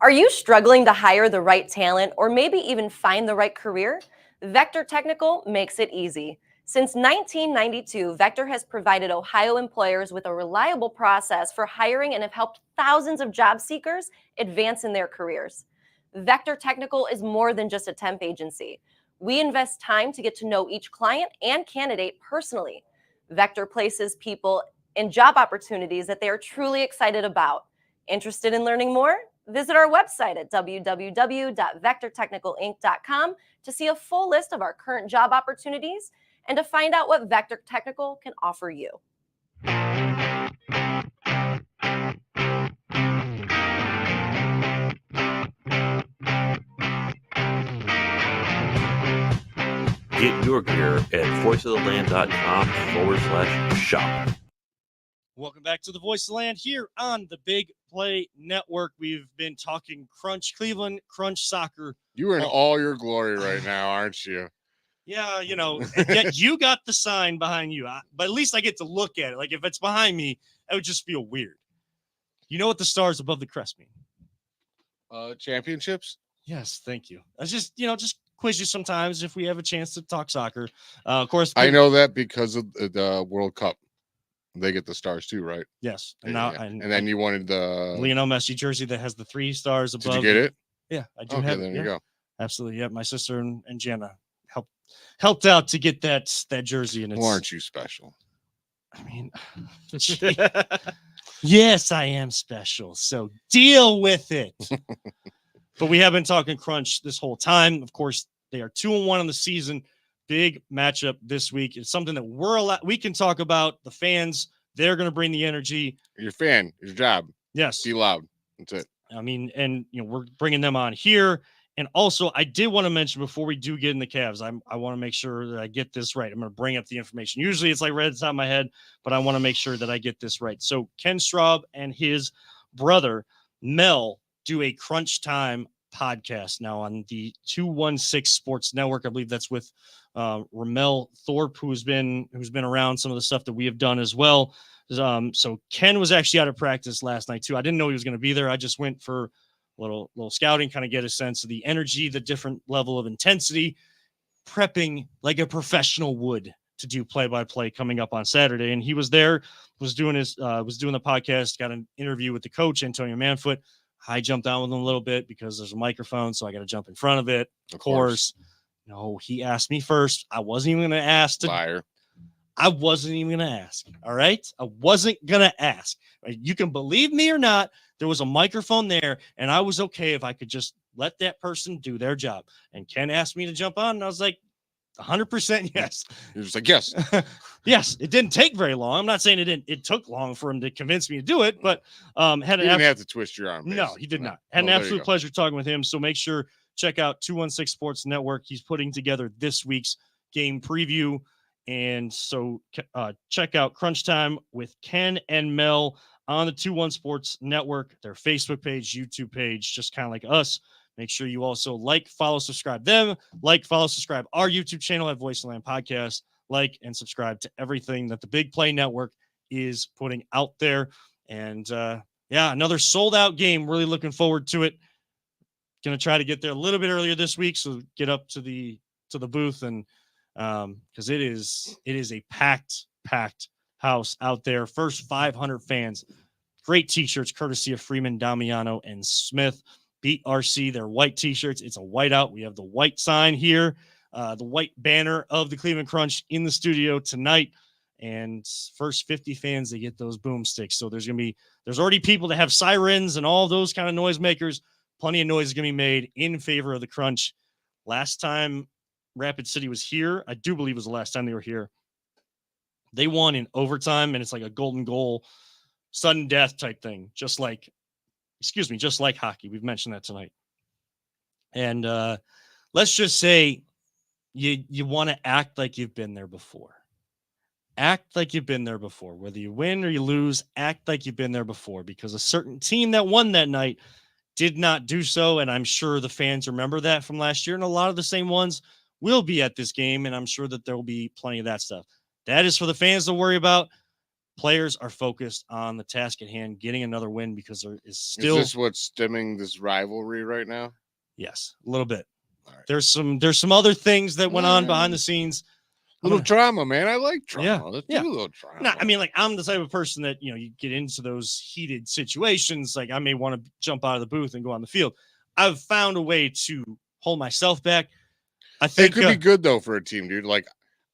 Speaker 6: Are you struggling to hire the right talent or maybe even find the right career? Vector Technical makes it easy. Since 1992, Vector has provided Ohio employers with a reliable process for hiring and have helped thousands of job seekers advance in their careers. Vector Technical is more than just a temp agency. We invest time to get to know each client and candidate personally. Vector places people in job opportunities that they are truly excited about. Interested in learning more? Visit our website at www.vectortechnicalinc.com to see a full list of our current job opportunities and to find out what Vector Technical can offer you.
Speaker 8: Get your gear at voiceoftheland.com/shop.
Speaker 2: Welcome back to the Voice of the Land here on the Big Play Network. We've been talking Crunch Cleveland, Crunch Soccer.
Speaker 3: You are in all your glory right now, aren't you?
Speaker 2: Yeah, you know, and yet you got the sign behind you, but at least I get to look at it. Like if it's behind me, it would just feel weird. You know what the stars above the crest mean?
Speaker 3: Championships?
Speaker 2: Yes, thank you. I just, just quiz you sometimes if we have a chance to talk soccer. Of course,
Speaker 3: I know that because of the World Cup. They get the stars too, right?
Speaker 2: Yes.
Speaker 3: And,
Speaker 2: now,
Speaker 3: and then you wanted the
Speaker 2: Lionel Messi jersey that has the 3 stars above.
Speaker 3: Did you get it?
Speaker 2: Yeah, I do
Speaker 3: Okay,
Speaker 2: have
Speaker 3: then
Speaker 2: it.
Speaker 3: you go.
Speaker 2: Absolutely. Yeah, my sister and Jenna helped out to get that jersey, and it's.
Speaker 3: Well, aren't you special?
Speaker 2: I mean, yes, I am special. So deal with it. But we have been talking Crunch this whole time. Of course, they are 2-1 on the season. Big matchup this week. It's something that we can talk about. The fans, they're going to bring the energy.
Speaker 3: Your fan, your job.
Speaker 2: Yes.
Speaker 3: Be loud. That's it.
Speaker 2: I mean, and we're bringing them on here. And also, I did want to mention before we do get in the Cavs, I want to make sure that I get this right. I'm going to bring up the information. Usually it's like right at the top of my head, but I want to make sure that I get this right. So Ken Straub and his brother, Mel, do a Crunch Time podcast now on the 216 Sports Network. I believe that's with Ramel Thorpe, who's been around some of the stuff that we have done as well. So Ken was actually out of practice last night too. I didn't know he was going to be there. I just went for a little scouting, kind of get a sense of the energy, the different level of intensity, prepping like a professional would to do play-by-play coming up on Saturday. And he was there, was doing the podcast, got an interview with the coach, Antonio Manfoot. I jumped on with him a little bit because there's a microphone, so I got to jump in front of it. Of course. No, he asked me first. I wasn't even going to ask.
Speaker 3: Liar.
Speaker 2: I wasn't even going to ask. All right? I wasn't going to ask. You can believe me or not, there was a microphone there, and I was okay if I could just let that person do their job. And Ken asked me to jump on, and I was like, 100% yes.
Speaker 3: You're just like, yes.
Speaker 2: Yes, it didn't take very long. I'm not saying it took long for him to convince me to do it, but
Speaker 3: he didn't have to twist your arm.
Speaker 2: No, he did not. Had an absolute pleasure talking with him. So make sure check out 216 Sports Network. He's putting together this week's game preview. And so check out Crunch Time with Ken and Mel on the 216 Sports Network, their Facebook page, YouTube page, just kind of like us. Make sure you also like, follow, subscribe them, subscribe our YouTube channel at Voice of the Land Podcast, like and subscribe to everything that the Big Play Network is putting out there. And another sold out game. Really looking forward to it. Going to try to get there a little bit earlier this week. So get up to the booth and because it is a packed house out there. First 500 fans, great t-shirts courtesy of Freeman, Damiano, and Smith. Beat RC, their white t-shirts. It's a whiteout. We have the white sign here, the white banner of the Cleveland Crunch in the studio tonight. And first 50 fans, they get those boomsticks. So there's already people that have sirens and all those kind of noisemakers. Plenty of noise is going to be made in favor of the Crunch. Last time Rapid City was here, I do believe it was the last time they were here, they won in overtime, and it's like a golden goal, sudden death type thing, just like hockey. We've mentioned that tonight. And let's just say you want to act like you've been there before. Act like you've been there before. Whether you win or you lose, act like you've been there before, because a certain team that won that night did not do so, and I'm sure the fans remember that from last year, and a lot of the same ones will be at this game, and I'm sure that there will be plenty of that stuff. That is for the fans to worry about. Players are focused on the task at hand, getting another win because there is still.
Speaker 3: Is this what's stemming this rivalry right now?
Speaker 2: Yes, a little bit.
Speaker 3: All right.
Speaker 2: There's some other things that went on behind the scenes.
Speaker 3: Little drama, man. I like drama.
Speaker 2: Yeah,
Speaker 3: Let's
Speaker 2: yeah.
Speaker 3: do a little drama.
Speaker 2: No, I mean, like, I'm the type of person that, you get into those heated situations. Like, I may want to jump out of the booth and go on the field. I've found a way to hold myself back. I think
Speaker 3: it could be good though for a team, dude. Like,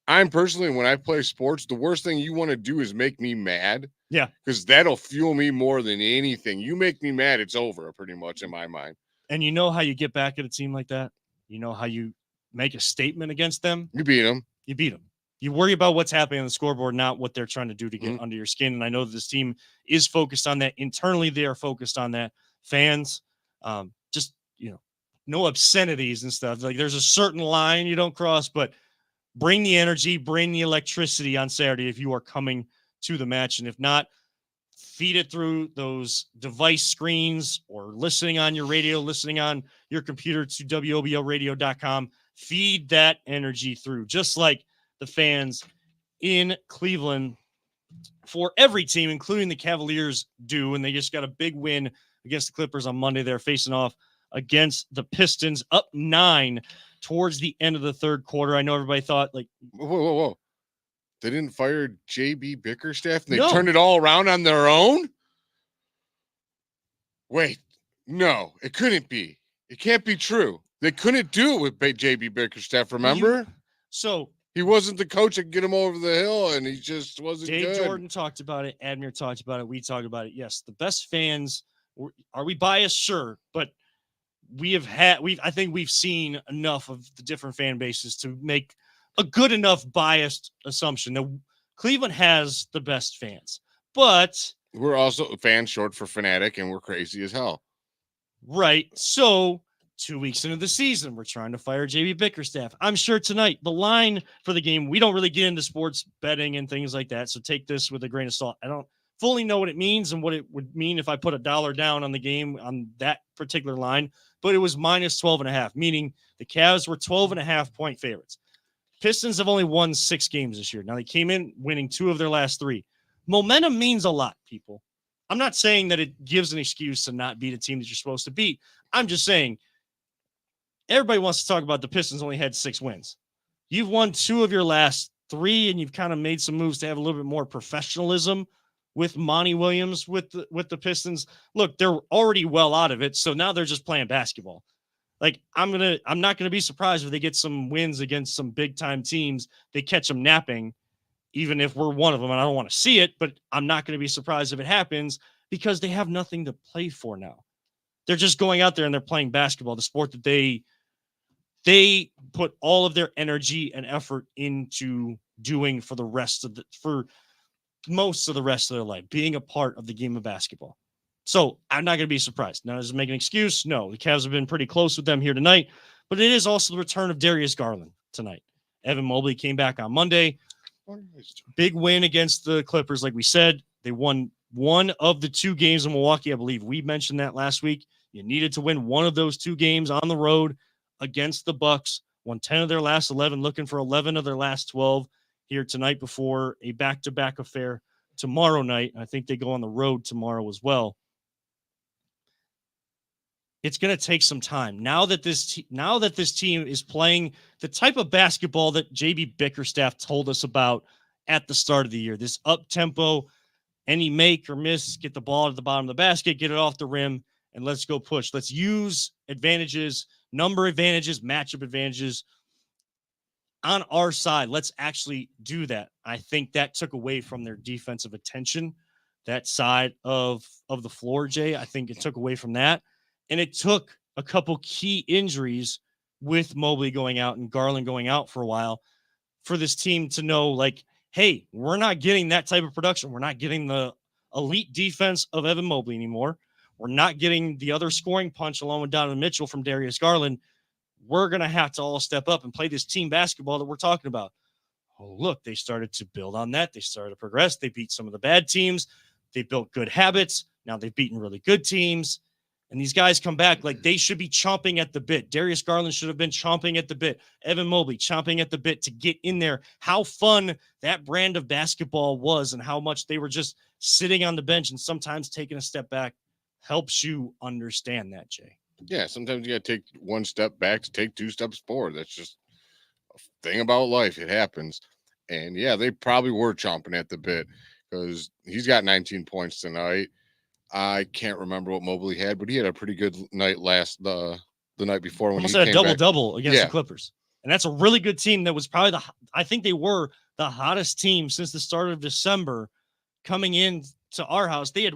Speaker 3: I'm personally, when I play sports, the worst thing you want to do is make me mad.
Speaker 2: Yeah.
Speaker 3: Because that'll fuel me more than anything. You make me mad, it's over, pretty much, in my mind.
Speaker 2: And you know how you get back at a team like that? You know how you make a statement against them?
Speaker 3: You beat them.
Speaker 2: You beat them. You worry about what's happening on the scoreboard, not what they're trying to do to get under your skin. And I know that this team is focused on that. Internally, they are focused on that. Fans, just, no obscenities and stuff. Like, there's a certain line you don't cross, but bring the energy, bring the electricity on Saturday if you are coming to the match. And if not, feed it through those device screens or listening on your radio, listening on your computer to WOBLradio.com. Feed that energy through, just like the fans in Cleveland for every team, including the Cavaliers, do. And they just got a big win against the Clippers on Monday. They're facing off against the Pistons, up 9 towards the end of the third quarter. I know everybody thought, like,
Speaker 3: whoa. They didn't fire JB Bickerstaff and they
Speaker 2: No.
Speaker 3: turned it all around on their own? Wait, no, it couldn't be. It can't be true. They couldn't do it with JB Bickerstaff, remember?
Speaker 2: So
Speaker 3: he wasn't the coach that could get him over the hill, and he just wasn't
Speaker 2: Dave
Speaker 3: good.
Speaker 2: Jordan talked about it. Admir talked about it. We talked about it. Yes, the best fans. Are we biased? Sure, but I think we've seen enough of the different fan bases to make a good enough biased assumption that Cleveland has the best fans. But
Speaker 3: we're also fans short for fanatic, and we're crazy as hell.
Speaker 2: Right. So 2 weeks into the season, we're trying to fire JB Bickerstaff. I'm sure tonight the line for the game, we don't really get into sports betting and things like that. So take this with a grain of salt. I don't fully know what it means and what it would mean if I put $1 down on the game on that particular line, but it was minus 12.5, meaning the Cavs were 12.5 point favorites. Pistons have only won 6 games this year. Now they came in winning 2 of their last 3. Momentum means a lot, people. I'm not saying that it gives an excuse to not beat a team that you're supposed to beat. I'm just saying everybody wants to talk about the Pistons only had 6 wins. You've won 2 of your last 3, and you've kind of made some moves to have a little bit more professionalism with Monty Williams with the Pistons. Look, they're already well out of it, so now they're just playing basketball. Like, I'm not gonna be surprised if they get some wins against some big time teams. They catch them napping, even if we're one of them, and I don't want to see it, but I'm not going to be surprised if it happens because they have nothing to play for now. They're just going out there and they're playing basketball, the sport that they put all of their energy and effort into doing for most of the rest of their life, being a part of the game of basketball. So I'm not going to be surprised. Now, does it make an excuse? No, the Cavs have been pretty close with them here tonight, but it is also the return of Darius Garland tonight. Evan Mobley came back on Monday. Big win against the Clippers. Like we said, they won one of the 2 games in Milwaukee. I believe we mentioned that last week. You needed to win one of those 2 games on the road against the Bucks. Won 10 of their last 11, looking for 11 of their last 12 here tonight before a back-to-back affair tomorrow night. I think they go on the road tomorrow as well. It's going to take some time. Now that this team is playing the type of basketball that JB Bickerstaff told us about at the start of the year, this up-tempo, any make or miss, get the ball at the bottom of the basket, get it off the rim, and let's go push. Let's use advantages, number advantages, matchup advantages on our side. Let's actually do that. I think that took away from their defensive attention, that side of the floor, Jay. I think it took away from that. And it took a couple key injuries with Mobley going out and Garland going out for a while for this team to know, like, hey, we're not getting that type of production. We're not getting the elite defense of Evan Mobley anymore. We're not getting the other scoring punch along with Donovan Mitchell from Darius Garland. We're going to have to all step up and play this team basketball that we're talking about. Oh, look, they started to build on that. They started to progress. They beat some of the bad teams. They built good habits. Now they've beaten really good teams. And these guys come back like they should be chomping at the bit. Darius Garland should have been chomping at the bit. Evan Mobley chomping at the bit to get in there. How fun that brand of basketball was and how much they were just sitting on the bench and sometimes taking a step back helps you understand that, Jay.
Speaker 3: Yeah, sometimes you got to take one step back to take 2 steps forward. That's just a thing about life. It happens. And yeah, they probably were chomping at the bit because he's got 19 points tonight. I can't remember what Mobley had, but he had a pretty good night the night before when
Speaker 2: almost
Speaker 3: he
Speaker 2: had a
Speaker 3: came back.
Speaker 2: double against the Clippers. And that's a really good team that was probably I think they were the hottest team since the start of December coming in to our house. They had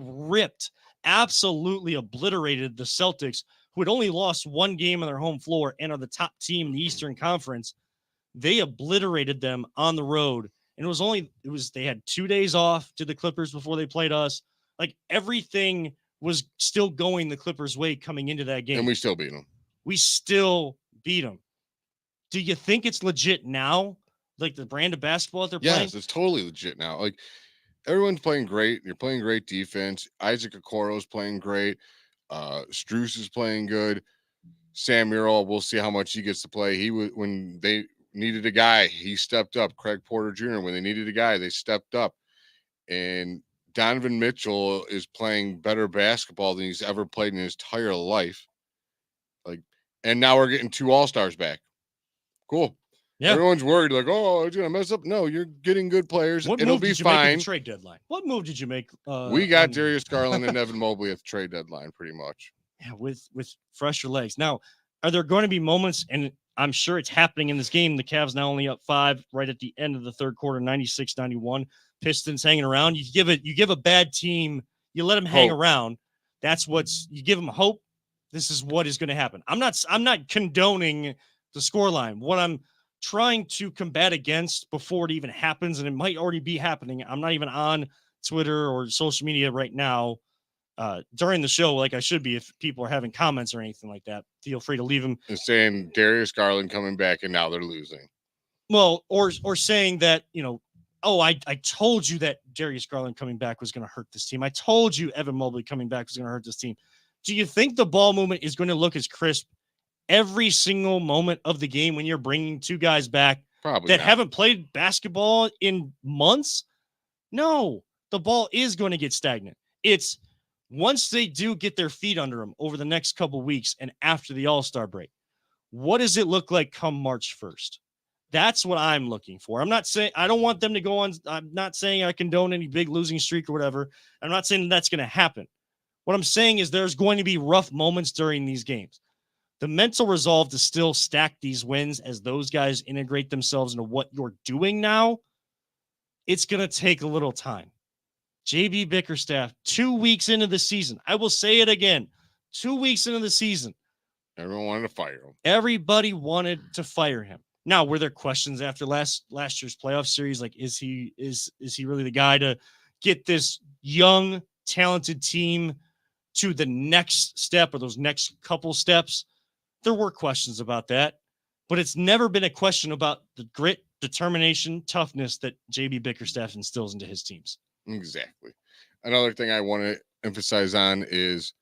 Speaker 2: absolutely obliterated the Celtics, who had only lost 1 game on their home floor and are the top team in the Eastern Conference. They obliterated them on the road. And they had 2 days off to the Clippers before they played us. Like everything was still going the Clippers' way coming into that game.
Speaker 3: And we still beat them.
Speaker 2: We still beat them. Do you think it's legit now? Like the brand of basketball that they're playing?
Speaker 3: Yes, it's totally legit now. Like everyone's playing great. You're playing great defense. Isaac Okoro's playing great. Strus is playing good. Sam Murrell, we'll see how much he gets to play. He was when they needed a guy, he stepped up. Craig Porter Jr., when they needed a guy, they stepped up. And Donovan Mitchell is playing better basketball than he's ever played in his entire life. And now we're getting 2 All-Stars back. Cool. Yeah. Everyone's worried, like, oh, it's gonna mess up. No, you're getting good players. It'll be fine.
Speaker 2: Make at the trade deadline? What move did you make?
Speaker 3: We got Darius Garland and Evan Mobley at the trade deadline, pretty much.
Speaker 2: Yeah, with fresher legs. Now, are there going to be moments, and I'm sure it's happening in this game, the Cavs now only up 5 right at the end of the third quarter, 96-91. Pistons hanging around. You give a bad team, you let them hang around. You give them hope. This is what is going to happen. I'm not condoning the scoreline. What I'm trying to combat against before it even happens, and it might already be happening. I'm not even on Twitter or social media right now during the show like I should be. If people are having comments or anything like that, feel free to leave them.
Speaker 3: And saying Darius Garland coming back and now they're losing.
Speaker 2: Well, or saying that, oh, I told you that Darius Garland coming back was going to hurt this team. I told you Evan Mobley coming back was going to hurt this team. Do you think the ball movement is going to look as crisp every single moment of the game when you're bringing 2 guys back that haven't played basketball in months? No, the ball is going to get stagnant. It's once they do get their feet under them over the next couple weeks and after the All-Star break, what does it look like come March 1st? That's what I'm looking for. I'm not saying I don't want them to go on. I'm not saying I condone any big losing streak or whatever. I'm not saying that's going to happen. What I'm saying is there's going to be rough moments during these games. The mental resolve to still stack these wins as those guys integrate themselves into what you're doing now, it's going to take a little time. JB Bickerstaff, 2 weeks into the season. I will say it again. 2 weeks into the season.
Speaker 3: Everyone wanted to fire him.
Speaker 2: Everybody wanted to fire him. Now, were there questions after last year's playoff series? Like, is he really the guy to get this young, talented team to the next step or those next couple steps? There were questions about that, but it's never been a question about the grit, determination, toughness that JB Bickerstaff instills into his teams.
Speaker 3: Exactly. Another thing I want to emphasize on is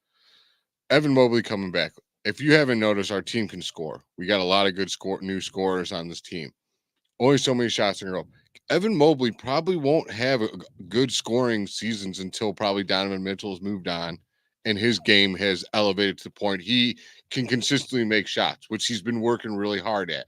Speaker 3: Evan Mobley coming back. If you haven't noticed, our team can score. We got a lot of good new scorers on this team. Only so many shots in a row. Evan Mobley probably won't have a good scoring seasons until probably Donovan Mitchell has moved on and his game has elevated to the point he can consistently make shots, which he's been working really hard at.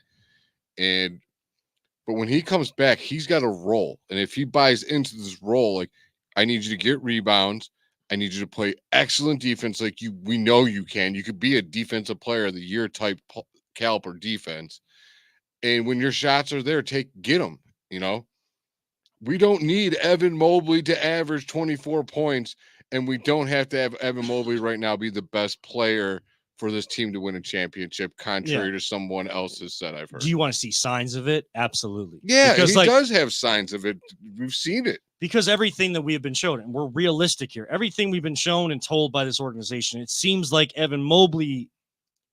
Speaker 3: But when he comes back, he's got a role. And if he buys into this role, like, I need you to get rebounds. I need you to play excellent defense like we know you can. You could be a defensive player of the year type caliber defense. And when your shots are there, get them, We don't need Evan Mobley to average 24 points, and we don't have to have Evan Mobley right now be the best player for this team to win a championship, contrary to someone else's said I've heard.
Speaker 2: Do you want to see signs of it? Absolutely.
Speaker 3: Yeah, because he does have signs of it. We've seen it.
Speaker 2: Because everything that we have been shown, and we're realistic here, everything we've been shown and told by this organization, it seems like Evan Mobley,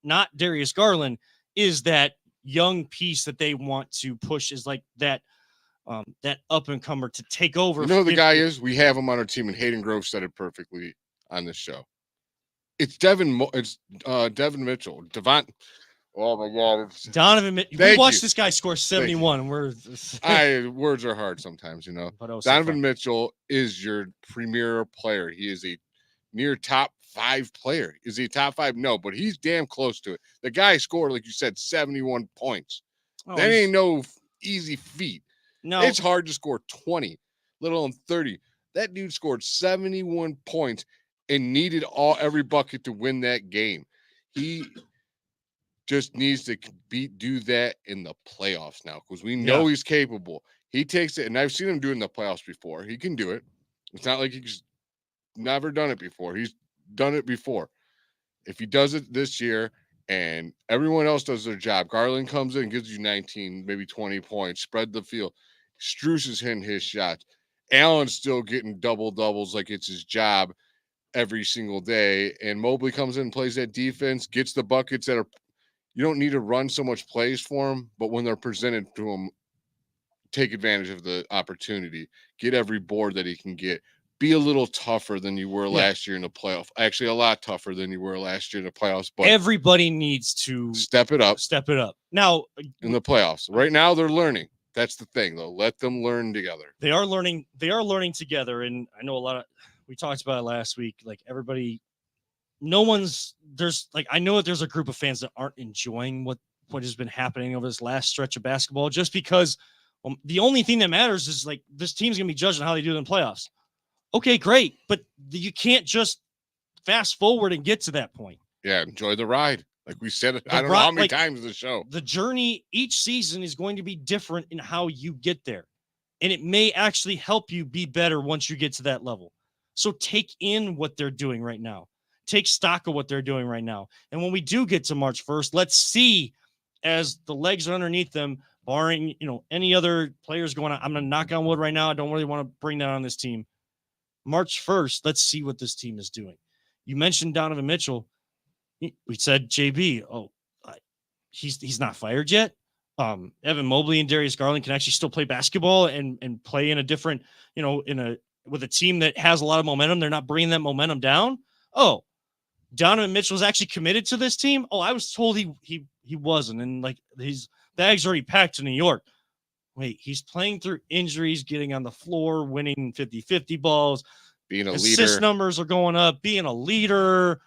Speaker 2: not Darius Garland, is that young piece that they want to push, is like that up-and-comer to take over.
Speaker 3: You know who the guy is? We have him on our team, and Hayden Grove said it perfectly on this show. It's Devin Mitchell. Oh my God.
Speaker 2: Donovan, we
Speaker 3: Thank
Speaker 2: watched
Speaker 3: you.
Speaker 2: this guy score 71, and we're
Speaker 3: Words are hard sometimes,
Speaker 2: but also
Speaker 3: Donovan
Speaker 2: fun.
Speaker 3: Mitchell is your premier player. He is a near top 5 player. Is he top 5? No, but he's damn close to it. The guy scored, like you said, 71 points.
Speaker 2: Oh,
Speaker 3: That ain't no easy feat.
Speaker 2: no.
Speaker 3: It's hard to score 20, let alone 30. That dude scored 71 points and needed every bucket to win that game. He just needs to do that in the playoffs now, because we know he's capable. He takes it, and I've seen him do it in the playoffs before. He can do it. It's not like he's never done it before. He's done it before. If he does it this year and everyone else does their job, Garland comes in, gives you 19, maybe 20 points, spread the field. Strus is hitting his shots. Allen's still getting doubles like it's his job every single day. And Mobley comes in and plays that defense, gets the buckets that are, you don't need to run so much plays for him, but when they're presented to him, take advantage of the opportunity, get every board that he can get. Be a little tougher than you were last year in the playoff. Actually, a lot tougher than you were last year in the playoffs. But
Speaker 2: everybody needs to
Speaker 3: step it up.
Speaker 2: Step it up. Now
Speaker 3: in the playoffs. Right now, they're learning. That's the thing, though. Let them learn together.
Speaker 2: They are learning. They are learning together. And I know we talked about it last week. Like everybody, I know that there's a group of fans that aren't enjoying what has been happening over this last stretch of basketball, just because the only thing that matters is like this team's going to be judged on how they do in the playoffs. Okay, great. But you can't just fast forward and get to that point.
Speaker 3: Yeah, enjoy the ride. Like we said, I don't know how many times in the show.
Speaker 2: The journey each season is going to be different in how you get there. And it may actually help you be better once you get to that level. So take in what they're doing right now. Take stock of what they're doing right now. And when we do get to March 1st, let's see, as the legs are underneath them, barring, any other players going on. I'm going to knock on wood right now. I don't really want to bring that on this team. March 1st, let's see what this team is doing. You mentioned Donovan Mitchell. We said JB. Oh, he's not fired yet. Evan Mobley and Darius Garland can actually still play basketball and play in a different, with a team that has a lot of momentum. They're not bringing that momentum down. Oh, Donovan Mitchell is actually committed to this team. Oh, I was told he wasn't, and like his bag's already packed to New York. Wait, he's playing through injuries, getting on the floor, winning 50-50 balls.
Speaker 3: Being a
Speaker 2: assist
Speaker 3: leader.
Speaker 2: Numbers are going up, being a leader,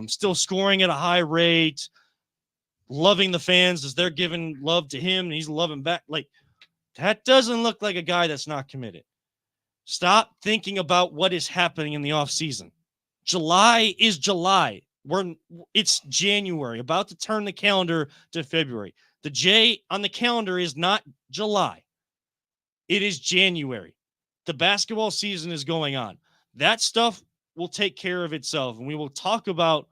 Speaker 2: still scoring at a high rate, loving the fans as they're giving love to him, and he's loving back. Like, that doesn't look like a guy that's not committed. Stop thinking about what is happening in the offseason. July is July. It's January, about to turn the calendar to February. The J on the calendar is not July. It is January. The basketball season is going on. That stuff will take care of itself. And we will talk about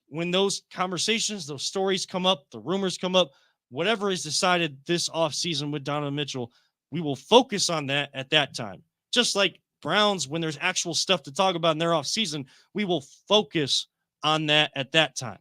Speaker 2: when those conversations, those stories come up, the rumors come up, whatever is decided this offseason with Donovan Mitchell, we will focus on that at that time. Just like Browns, when there's actual stuff to talk about in their offseason, we will focus on that at that time.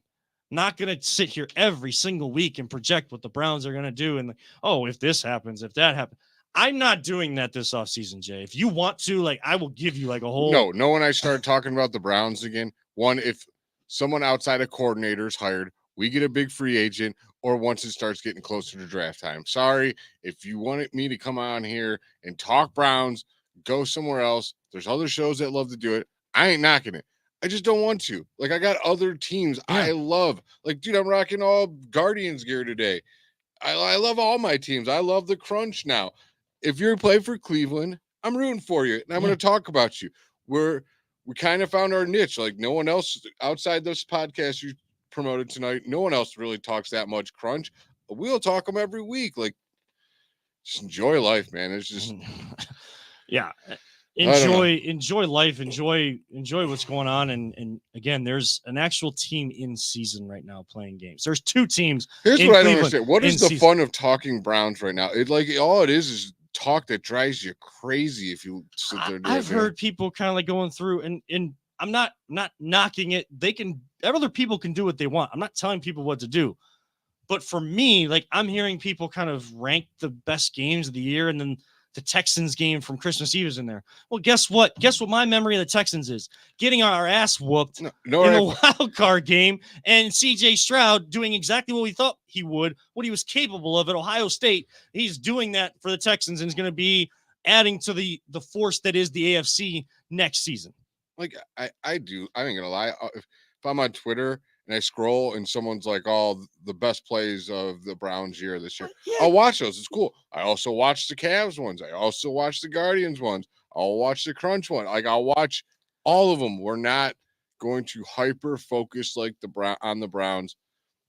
Speaker 2: Not going to sit here every single week and project what the Browns are going to do. And if this happens, if that happens. I'm not doing that this offseason, Jay. If you want to, I will give you a whole.
Speaker 3: No, when I start talking about the Browns again, if someone outside of coordinators hired, we get a big free agent, or once it starts getting closer to draft time. Sorry, if you wanted me to come on here and talk Browns, go somewhere else. There's other shows that love to do it. I ain't knocking it. I just don't want to. I got other teams I love. Dude, I'm rocking all Guardians gear today. I love all my teams. I love the crunch now. If you're playing for Cleveland, I'm rooting for you, and I'm going to talk about you. We kind of found our niche. No one else outside this podcast you promoted tonight, no one else really talks that much crunch. We'll talk them every week. Just enjoy life, man. It's just
Speaker 2: enjoy life, enjoy what's going on. And again, there's an actual team in season right now playing games. There's two teams.
Speaker 3: Here's what I don't understand. What is the fun of talking Browns right now? All it is talk that drives you crazy if you sit there.
Speaker 2: I've heard people kind of going through, and I'm not knocking it. Other people can do what they want. I'm not telling people what to do. But for me, I'm hearing people kind of rank the best games of the year, and then the Texans game from Christmas Eve is in there. Well, guess what? Guess what my memory of the Texans is? Getting our ass whooped in the wild card game, and CJ Stroud doing exactly what we thought he would, what he was capable of at Ohio State. He's doing that for the Texans and is going to be adding to the force that is the AFC next season.
Speaker 3: Like I ain't gonna lie. If I'm on Twitter and I scroll and someone's like, "Oh, the best plays of the Browns year this year," I'll watch those. It's cool. I also watch the Cavs ones. I also watch the Guardians ones. I'll watch the Crunch one. Like I'll watch all of them. We're not going to hyper focus like on the Browns.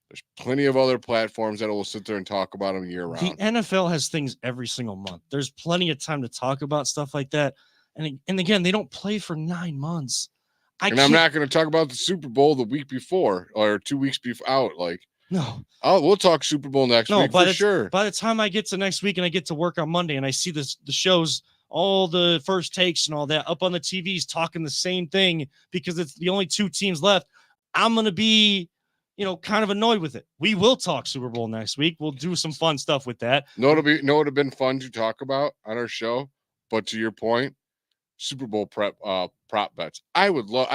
Speaker 3: There's plenty of other platforms that will sit there and talk about them year round.
Speaker 2: The NFL has things every single month. There's plenty of time to talk about stuff like that. And again, they don't play for 9 months. I'm
Speaker 3: not going to talk about the Super Bowl the week before or 2 weeks before out. Like,
Speaker 2: no,
Speaker 3: we'll talk Super Bowl next week for sure.
Speaker 2: By the time I get to next week and I get to work on Monday and I see the shows, all the first takes and all that up on the TVs talking the same thing because it's the only 2 teams left, I'm going to be, kind of annoyed with it. We will talk Super Bowl next week. We'll do some fun stuff with that.
Speaker 3: It would have been fun to talk about on our show, but to your point, Super Bowl prop bets. I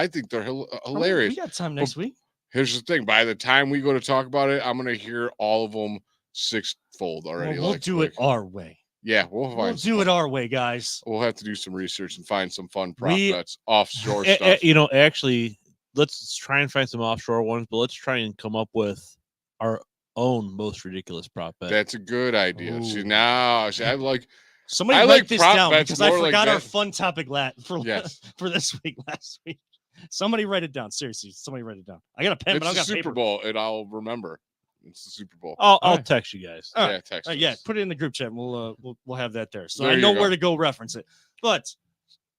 Speaker 3: think they're hilarious.
Speaker 2: We got time next week.
Speaker 3: Here's the thing. By the time we go to talk about it, I'm going to hear all of them sixfold already.
Speaker 2: We'll do it our way.
Speaker 3: Yeah, we'll
Speaker 2: do it our way, guys.
Speaker 3: We'll have to do some research and find some fun prop bets, offshore stuff.
Speaker 5: Actually, let's try and find some offshore ones, but let's try and come up with our own most ridiculous prop bet.
Speaker 3: That's a good idea. Ooh. See, I like.
Speaker 2: Somebody write this down because I forgot our fun topic for this week. Last week, somebody write it down. Seriously, somebody write it down. I got a pen, but I got
Speaker 3: Super
Speaker 2: paper.
Speaker 3: Bowl, and I'll remember. It's the Super Bowl.
Speaker 5: I'll text you guys.
Speaker 3: Yeah, text.
Speaker 2: Put it in the group chat. And we'll have that there, so
Speaker 3: there
Speaker 2: I know where to go reference it. But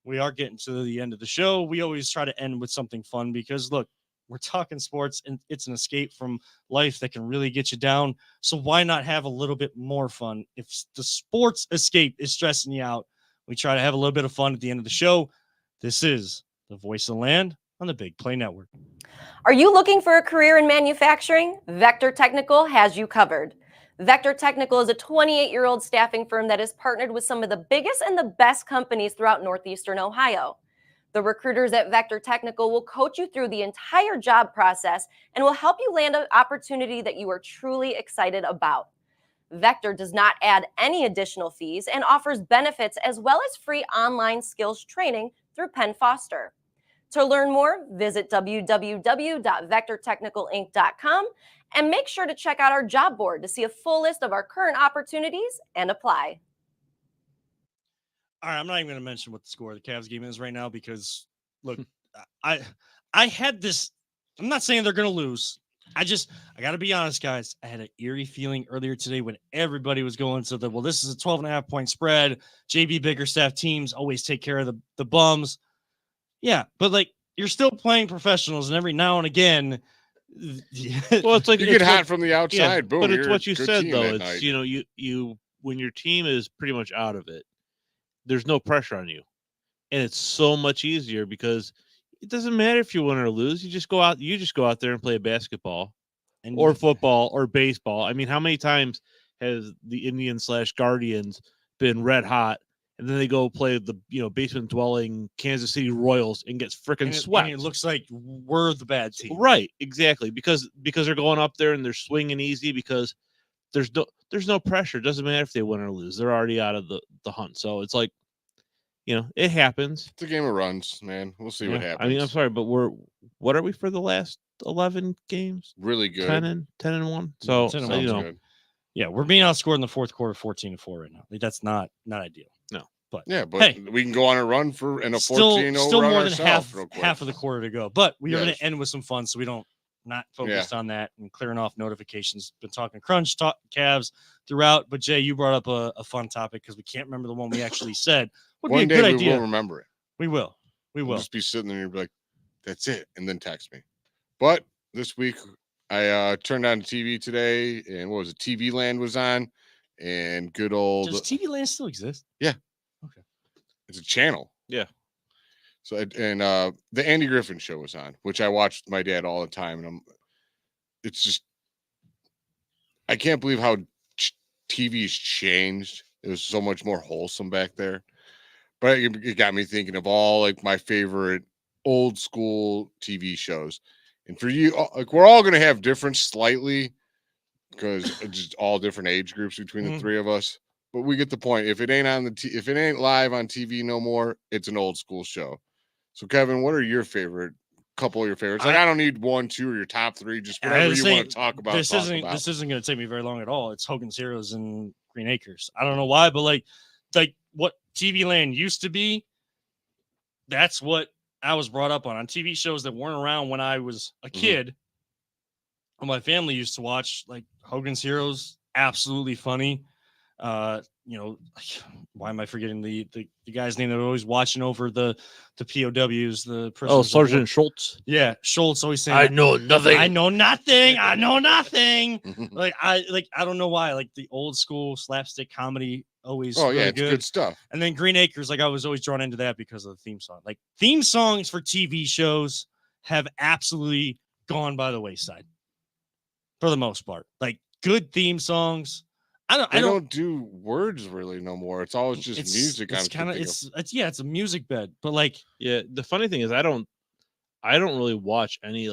Speaker 2: we are getting to the end of the show. We always try to end with something fun because look, we're talking sports and it's an escape from life that can really get you down. So why not have a little bit more fun? If the sports escape is stressing you out, we try to have a little bit of fun at the end of the show. This is the Voice of the Land on the Big Play Network.
Speaker 6: Are you looking for a career in manufacturing? Vector Technical has you covered. Vector Technical is a 28-year-old staffing firm that has partnered with some of the biggest and the best companies throughout Northeastern Ohio. The recruiters at Vector Technical will coach you through the entire job process and will help you land an opportunity that you are truly excited about. Vector does not add any additional fees and offers benefits as well as free online skills training through Penn Foster. To learn more, visit www.vectortechnicalinc.com and make sure to check out our job board to see a full list of our current opportunities and apply.
Speaker 2: All right, I'm not even going to mention what the score of the Cavs game is right now because, look, I had this. I'm not saying they're going to lose. I got to be honest, guys. I had an eerie feeling earlier today when everybody was going to this is a 12.5-point spread. JB Bickerstaff teams always take care of the bums. Yeah, but you're still playing professionals, and every now and again,
Speaker 5: well, it's like
Speaker 3: you get hot from the outside.
Speaker 5: Yeah,
Speaker 3: boom!
Speaker 5: But it's what you said though. It's you when your team is pretty much out of it, there's no pressure on you, and it's so much easier because it doesn't matter if you win or lose. You just go out there and play basketball, or football or baseball. I mean, how many times has the Indians/Guardians been red hot? And then they go play the basement dwelling Kansas City Royals and gets freaking swept.
Speaker 2: And it looks like we're the bad team,
Speaker 5: right? Exactly, because they're going up there and they're swinging easy because there's no pressure. It doesn't matter if they win or lose; they're already out of the hunt. So it's like, it happens.
Speaker 3: It's a game of runs, man. We'll see what happens.
Speaker 5: I mean, I'm sorry, but what are we for the last 11 games?
Speaker 3: Really good.
Speaker 5: 10-1. So,
Speaker 3: good.
Speaker 2: Yeah, we're being outscored in the fourth quarter, 14-4 right now. That's not ideal.
Speaker 5: No.
Speaker 2: But
Speaker 3: we can go on a run in a 14-0
Speaker 2: still
Speaker 3: run
Speaker 2: more than
Speaker 3: ourselves
Speaker 2: half of the quarter to go. But we are going to end with some fun, so we don't not focused on that and clearing off notifications. Been talking Crunch, Cavs throughout. But Jay, you brought up a fun topic because we can't remember the one we actually said. Would
Speaker 3: One
Speaker 2: be a good
Speaker 3: day
Speaker 2: idea.
Speaker 3: We will remember it.
Speaker 2: We will.
Speaker 3: We'll just be sitting there and be like, "That's it," and then text me. But this week I turned on the TV today, and what was it? TV Land was on, and good old.
Speaker 2: Does TV Land still exist?
Speaker 3: Yeah.
Speaker 2: Okay.
Speaker 3: It's a channel.
Speaker 5: Yeah.
Speaker 3: So the Andy Griffin show was on, which I watched with my dad all the time, and it's just I can't believe how TV's changed It was so much more wholesome back there. But it got me thinking of all like my favorite old school TV shows. And for you, like we're all gonna have different slightly because just all different age groups between the three of us. But we get the point. If it ain't on if it ain't live on TV no more, it's an old school show. So Kevin, what are your favorite? Couple of your favorites? Like I don't need 1, 2, or your top 3. Just whatever you want to talk about.
Speaker 2: This isn't going to take me very long at all. It's Hogan's Heroes and Green Acres. I don't know why, but like what TV Land used to be. That's what I was brought up on TV shows that weren't around when I was a kid. My family used to watch like Hogan's Heroes, absolutely funny. You know, why am I forgetting the guy's name that was always watching over the POWs, the prisoners?
Speaker 5: Sergeant Schultz.
Speaker 2: Yeah, Schultz always saying,
Speaker 5: I know nothing.
Speaker 2: I know nothing. I know nothing. I don't know why. Like the old school slapstick comedy always.
Speaker 3: Oh
Speaker 2: really
Speaker 3: yeah, it's good stuff.
Speaker 2: And then Green Acres, like I was always drawn into that because of the theme song. Like theme songs for TV shows have absolutely gone by the wayside for the most part. Like good theme songs. I don't
Speaker 3: do words really no more. It's always just music.
Speaker 2: It's kind of it's a music bed, but like
Speaker 5: the funny thing is I don't really watch any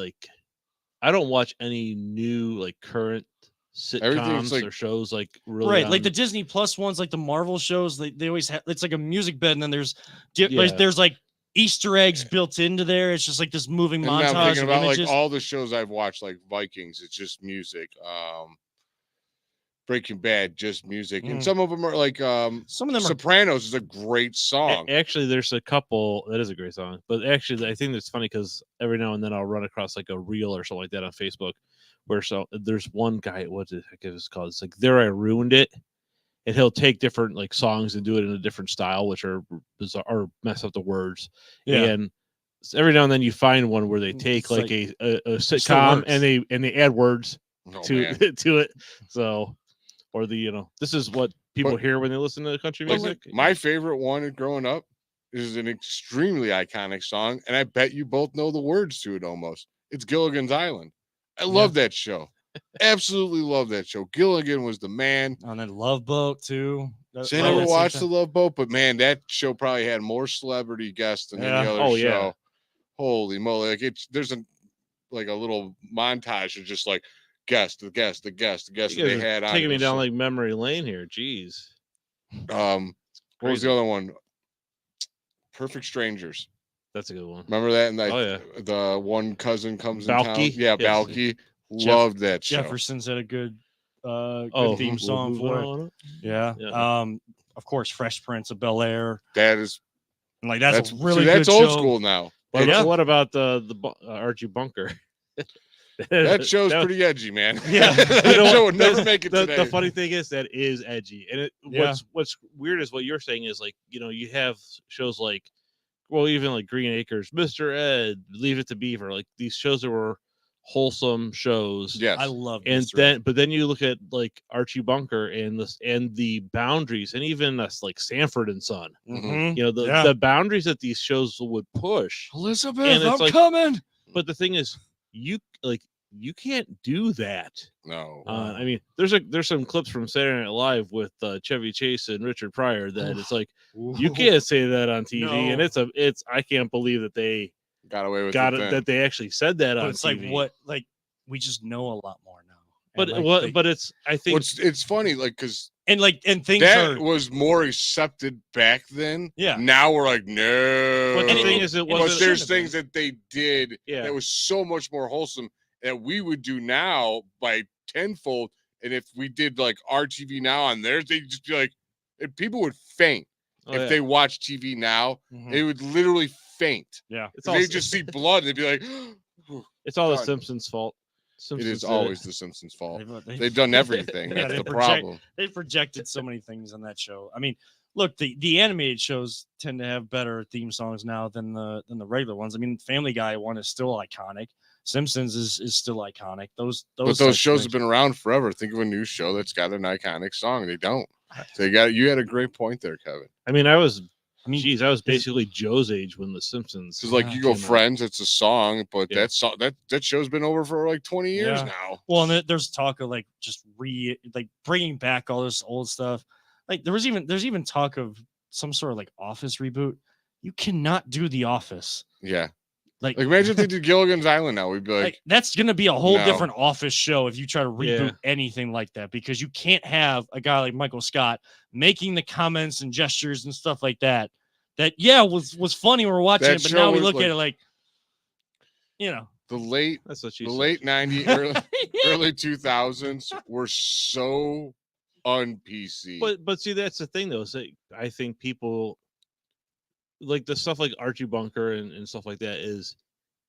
Speaker 5: I don't watch any new like current sitcoms or shows like really
Speaker 2: like the Disney Plus ones, like the Marvel shows. They always have it's like a music bed, and then there's like Easter eggs built into there. It's just like this moving montage. I'm thinking about
Speaker 3: like all the shows I've watched, like Vikings. It's just music. Breaking Bad, just music, and some of them are like some of them. Sopranos is a great song.
Speaker 5: Actually, there's a couple that is a great song, but actually, I think it's funny because every now and then I'll run across like a reel or something like that on Facebook, where there's one guy. What the heck is it called? It's like There I Ruined It, and he'll take different like songs and do it in a different style, which are bizarre or mess up the words. Yeah. And every now and then you find one where they take like a sitcom and they add words to it. So. Or this is what people hear when they listen to country music.
Speaker 3: My favorite one growing up is an extremely iconic song, and I bet you both know the words to it almost. It's Gilligan's Island. I love that show. Absolutely love that show. Gilligan was the man.
Speaker 2: And then Love Boat, too.
Speaker 3: I never watched the Love Boat, but man, that show probably had more celebrity guests than any other show. Yeah. Holy moly. Like there's a little montage of just like, the guest that they had on.
Speaker 5: Taking me down like memory lane here. Jeez.
Speaker 3: What was the other one? Perfect Strangers.
Speaker 5: That's a good one.
Speaker 3: Remember that? And the one cousin comes
Speaker 5: Balky?
Speaker 3: in town. Yeah, Balky. Loved that show.
Speaker 2: Jefferson's had a good theme song for it. Yeah. Of course, Fresh Prince of Bel-Air.
Speaker 3: That's
Speaker 2: really
Speaker 3: that's
Speaker 2: good
Speaker 3: old
Speaker 2: show.
Speaker 3: School now.
Speaker 5: But what about the Archie Bunker?
Speaker 3: That show's pretty edgy, man.
Speaker 2: Yeah,
Speaker 3: that show would never make it today.
Speaker 5: The funny thing is that is edgy, and what's weird is what you're saying is like you have shows like, well, even like Green Acres, Mr. Ed, Leave It to Beaver, like these shows that were wholesome shows.
Speaker 3: Yes,
Speaker 2: I love.
Speaker 5: But then you look at like Archie Bunker and the boundaries, and even us like Sanford and Son.
Speaker 2: Mm-hmm.
Speaker 5: The boundaries that these shows would push.
Speaker 2: Elizabeth, I'm coming.
Speaker 5: But the thing is, you can't do that.
Speaker 3: No.
Speaker 5: I mean, there's some clips from Saturday Night Live with Chevy Chase and Richard Pryor that it's like you can't say that on TV, and it's I can't believe that they
Speaker 3: got away with
Speaker 5: that they actually said that on
Speaker 2: it's
Speaker 5: TV.
Speaker 2: Like we just know a lot more now.
Speaker 5: But it's I think
Speaker 3: it's funny because
Speaker 2: and things
Speaker 3: that was more accepted back then.
Speaker 2: Yeah.
Speaker 3: Now we're like no.
Speaker 5: But the thing is,
Speaker 3: there's things that they did that was so much more wholesome that we would do now by tenfold. And if we did like our TV now on theirs, they'd just be like, people would faint if they watch TV now. Mm-hmm. They would literally faint.
Speaker 2: Yeah,
Speaker 3: they just see blood. And they'd be like,
Speaker 5: it's all the Simpsons' fault.
Speaker 3: It is always the Simpsons' fault. They've done everything. That's the problem.
Speaker 2: They've projected so many things on that show. I mean, look, the animated shows tend to have better theme songs now than the regular ones. I mean, Family Guy one is still iconic. Simpsons is still iconic. Those
Speaker 3: shows have been around forever. Think of a new show that's got an iconic song. They don't. You had a great point there, Kevin.
Speaker 5: I mean, I was basically Joe's age when the Simpsons.
Speaker 3: Because you go Friends, it's a song, but that show's been over for like 20 years now.
Speaker 2: Well, and there's talk of like just bringing back all this old stuff. like there's even talk of some sort of like Office reboot. You cannot do The Office.
Speaker 3: Yeah.
Speaker 2: Like
Speaker 3: imagine if they did Gilligan's Island now. We'd be like
Speaker 2: that's going to be a whole
Speaker 3: no.
Speaker 2: different Office show if you try to reboot anything like that, because you can't have a guy like Michael Scott making the comments and gestures and stuff like that. That was funny when we're watching
Speaker 3: That
Speaker 2: it, but
Speaker 3: show
Speaker 2: now we
Speaker 3: was
Speaker 2: look
Speaker 3: like-
Speaker 2: at it like, you know,
Speaker 3: the late
Speaker 5: That's what she
Speaker 3: the
Speaker 5: said.
Speaker 3: late 90s, early 2000s were so un-PC.
Speaker 5: But see, that's the thing though. Is that I think people like the stuff like Archie Bunker and stuff like that is,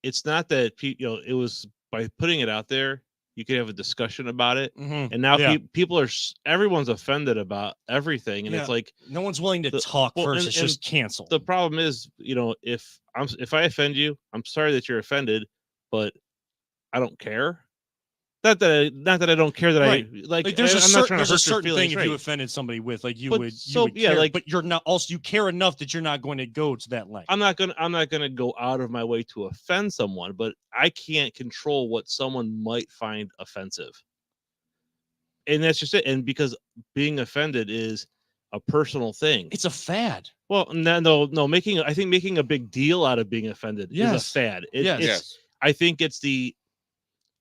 Speaker 5: it's not that it was by putting it out there you could have a discussion about it, and now people are everyone's offended about everything, and it's like
Speaker 2: no one's willing to talk first. It's just cancel.
Speaker 5: The problem is, if I offend you, I'm sorry that you're offended, but I don't care. Not that I don't care that
Speaker 2: right.
Speaker 5: I like.
Speaker 2: There's
Speaker 5: I'm not trying to hurt
Speaker 2: a certain
Speaker 5: your
Speaker 2: thing
Speaker 5: feelings,
Speaker 2: if you
Speaker 5: right?
Speaker 2: offended somebody with, like you would
Speaker 5: yeah,
Speaker 2: care,
Speaker 5: like,
Speaker 2: but you're not. Also, you care enough that you're not going to go to that length.
Speaker 5: I'm not gonna go out of my way to offend someone, but I can't control what someone might find offensive, and that's just it. And because being offended is a personal thing,
Speaker 2: It's a fad.
Speaker 5: well, no, I think making a big deal out of being offended is a fad.
Speaker 2: Yes.
Speaker 5: I think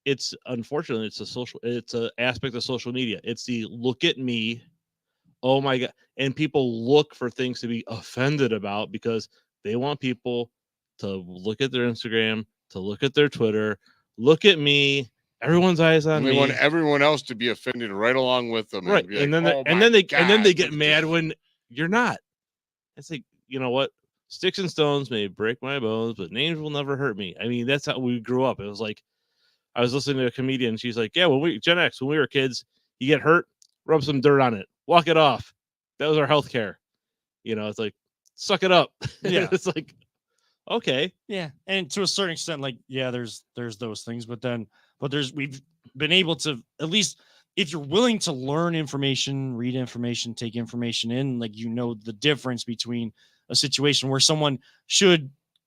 Speaker 5: it's unfortunately it's an aspect of social media. It's the look at me, oh my God, and people look for things to be offended about because they want people to look at their Instagram, to look at their Twitter, look at me. Everyone's eyes on
Speaker 3: they
Speaker 5: me.
Speaker 3: want everyone else to be offended right along with them,
Speaker 5: right?
Speaker 3: And,
Speaker 5: then they get mad when you're not. It's like, you know what? Sticks and stones may break my bones, but names will never hurt me. I mean, that's how we grew up. It was like, I was listening to a comedian. She's like, yeah, Gen X, when we were kids, you get hurt, rub some dirt on it, walk it off. That was our health care. It's like, suck it up.
Speaker 2: Yeah.
Speaker 5: It's like, okay.
Speaker 2: Yeah. And to a certain extent, like, there's those things, but we've been able to, at least if you're willing to learn information, read information, take information in, like, the difference between a situation where someone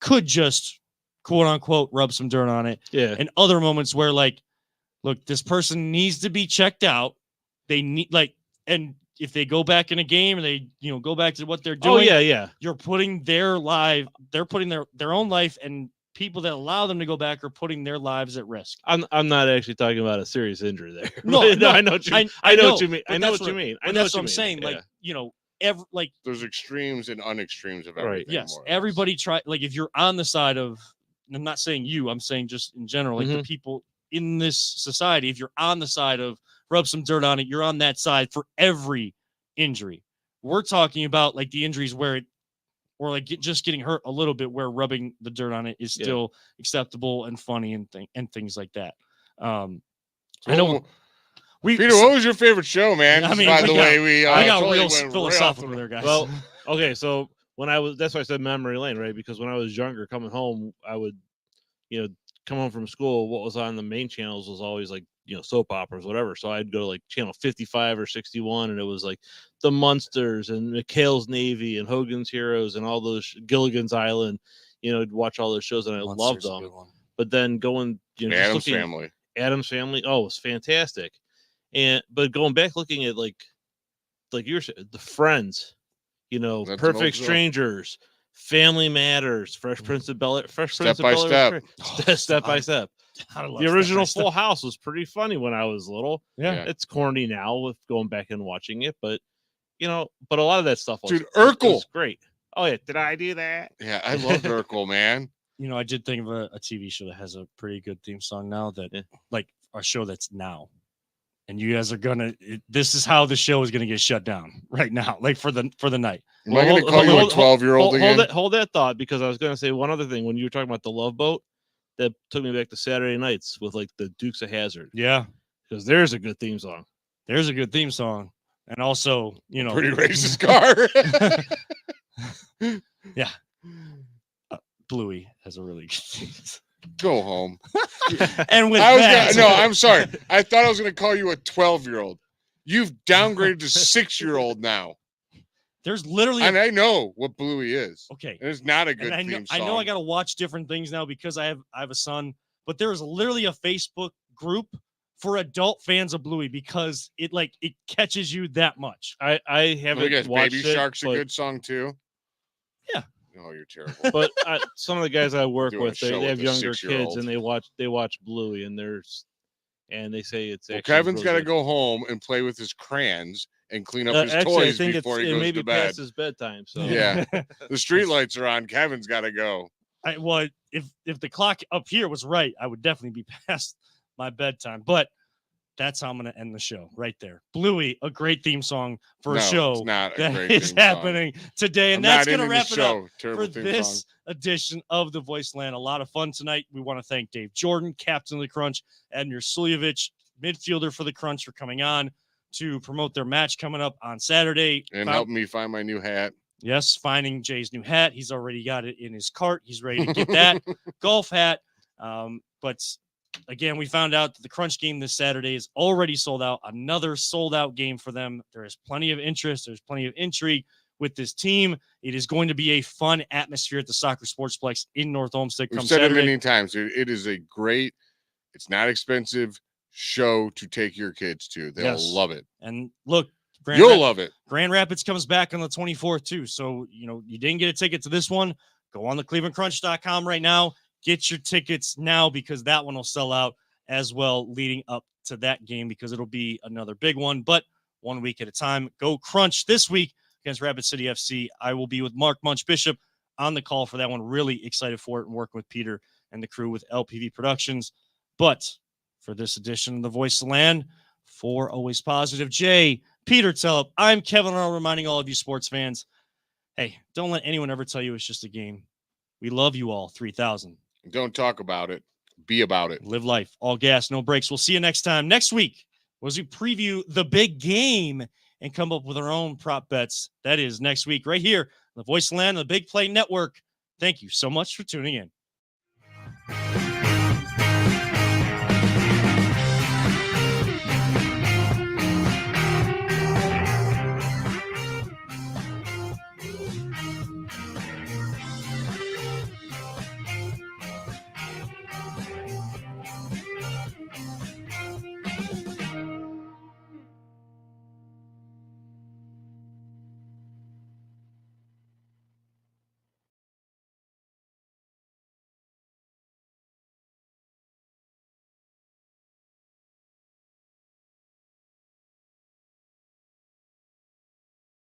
Speaker 2: could just quote unquote rub some dirt on it.
Speaker 5: Yeah.
Speaker 2: And other moments where, like, look, this person needs to be checked out. They need, like, and if they go back in a game or they, go back to what they're doing.
Speaker 5: Oh yeah.
Speaker 2: You're putting they're putting their own life, and people that allow them to go back are putting their lives at risk.
Speaker 5: I'm not actually talking about a serious injury there.
Speaker 2: No,
Speaker 5: I know what you mean. I know what you mean.
Speaker 2: That's what I'm saying.
Speaker 5: Yeah.
Speaker 2: Like,
Speaker 3: there's extremes and unextremes of everything.
Speaker 2: Yes. Everybody like, if you're on the side of, I'm not saying you, I'm saying just in general, like the people in this society, if you're on the side of rub some dirt on it, you're on that side for every injury. We're talking about, like, the injuries where or like just getting hurt a little bit, where rubbing the dirt on it is still acceptable and funny and things like that. I know.
Speaker 3: Peter, what was your favorite show, man?
Speaker 2: I mean,
Speaker 3: by the way, we
Speaker 2: I got
Speaker 3: totally
Speaker 2: real
Speaker 3: went
Speaker 2: philosophical
Speaker 3: right
Speaker 2: there, guys.
Speaker 5: Well, okay, so that's why I said memory lane, right? Because when I was younger, coming home, I would, come home from school. What was on the main channels was always like, soap operas, whatever. So I'd go to like channel 55 or 61, and it was like the Munsters and McHale's Navy and Hogan's Heroes and all those Gilligan's Island. I'd watch all those shows and I loved them. But then going,
Speaker 3: Addams Family.
Speaker 5: Oh, it was fantastic. But going back, looking at like you were saying, the Friends,
Speaker 3: That's
Speaker 5: Perfect Strangers, Family Matters, Fresh Prince of Bel-Air,
Speaker 3: Step by Step.
Speaker 5: Step by Step. The original Full House was pretty funny when I was little.
Speaker 2: Yeah.
Speaker 5: It's corny now with going back and watching it, but but a lot of that stuff was,
Speaker 3: Dude, Urkel
Speaker 5: was great. Oh yeah, did I do that?
Speaker 3: Yeah, I love Urkel, man.
Speaker 2: I did think of a TV show that has a pretty good theme song now, that like a show that's now. And you guys are this is how the show is gonna get shut down right now, like for the night.
Speaker 3: Am I gonna call you a 12-year-old again?
Speaker 5: Hold that thought, because I was gonna say one other thing when you were talking about the Love Boat. That took me back to Saturday nights with like the Dukes of Hazzard.
Speaker 2: Yeah,
Speaker 5: because there's a good theme song.
Speaker 2: And also,
Speaker 3: pretty racist car.
Speaker 2: Yeah, Bluey has a really good theme.
Speaker 3: Go home.
Speaker 2: And with
Speaker 3: I'm sorry. I thought I was going to call you a 12-year-old. You've downgraded to 6-year-old now.
Speaker 2: There's literally,
Speaker 3: and I know what Bluey is.
Speaker 2: Okay,
Speaker 3: and it's not a good
Speaker 2: theme
Speaker 3: song.
Speaker 2: I know I got to watch different things now because I have a son. But there is literally a Facebook group for adult fans of Bluey because it catches you that much.
Speaker 5: I haven't
Speaker 3: guys,
Speaker 5: watched
Speaker 3: Baby
Speaker 5: it,
Speaker 3: Shark's a
Speaker 5: but-
Speaker 3: good song too.
Speaker 2: Yeah.
Speaker 3: Oh, you're terrible.
Speaker 5: But some of the guys I work
Speaker 3: Doing a
Speaker 5: with,
Speaker 3: show
Speaker 5: they have
Speaker 3: with a
Speaker 5: younger
Speaker 3: 6-year-old.
Speaker 5: kids, and they watch Bluey, and they say it's
Speaker 3: Well,
Speaker 5: actually
Speaker 3: Kevin's
Speaker 5: really
Speaker 3: got to
Speaker 5: good.
Speaker 3: go home and play with his crayons and clean up his
Speaker 5: Actually, I
Speaker 3: toys
Speaker 5: think
Speaker 3: before he
Speaker 5: it
Speaker 3: goes
Speaker 5: may be
Speaker 3: to bed.
Speaker 5: past his bedtime. So
Speaker 3: Yeah. The street lights are on. Kevin's got to go.
Speaker 2: If the clock up here was right, I would definitely be past my bedtime. But that's how I'm going to end the show right there. Bluey, a great theme song for a show
Speaker 3: it's not a
Speaker 2: that
Speaker 3: great
Speaker 2: is
Speaker 3: theme
Speaker 2: happening today. And
Speaker 3: I'm
Speaker 2: that's
Speaker 3: not
Speaker 2: going to
Speaker 3: ending
Speaker 2: wrap
Speaker 3: the
Speaker 2: it up
Speaker 3: show. Terrible
Speaker 2: for
Speaker 3: theme
Speaker 2: this
Speaker 3: song.
Speaker 2: edition of The Voice Land. A lot of fun tonight. We want to thank Dave Jordan, captain of the Crunch, Admir Suljevic, midfielder for the Crunch, for coming on to promote their match coming up on Saturday.
Speaker 3: And help me find my new hat.
Speaker 2: Yes, finding Jay's new hat. He's already got it in his cart. He's ready to get that golf hat. But again, we found out that the Crunch game this Saturday is already sold out. Another sold out game for them. There is plenty of interest. There's plenty of intrigue with this team. It is going to be a fun atmosphere at the Soccer Sportsplex in North Olmsted.
Speaker 3: We've
Speaker 2: come
Speaker 3: said
Speaker 2: Saturday.
Speaker 3: it many times. It is a great, it's not expensive show to take your kids to. They'll love it.
Speaker 2: And look,
Speaker 3: You'll love it.
Speaker 2: Grand Rapids comes back on the 24th too. So, you didn't get a ticket to this one. Go on the clevelandcrunch.com right now. Get your tickets now because that one will sell out as well leading up to that game because it'll be another big one, but 1 week at a time. Go Crunch this week against Rapid City FC. I will be with Mark Munch Bishop on the call for that one. Really excited for it and working with Peter and the crew with LPV Productions. But for this edition of The Voice of the Land, for Always Positive Jay, Peter Tellep, I'm Kevin Arnold, reminding all of you sports fans, hey, don't let anyone ever tell you it's just a game. We love you all, 3,000.
Speaker 3: Don't talk about it. Be about it.
Speaker 2: Live life. All gas, no breaks. We'll see you next time. Next week, as we preview the big game and come up with our own prop bets. That is next week, right here, on the Voice of the Land, the Big Play Network. Thank you so much for tuning in.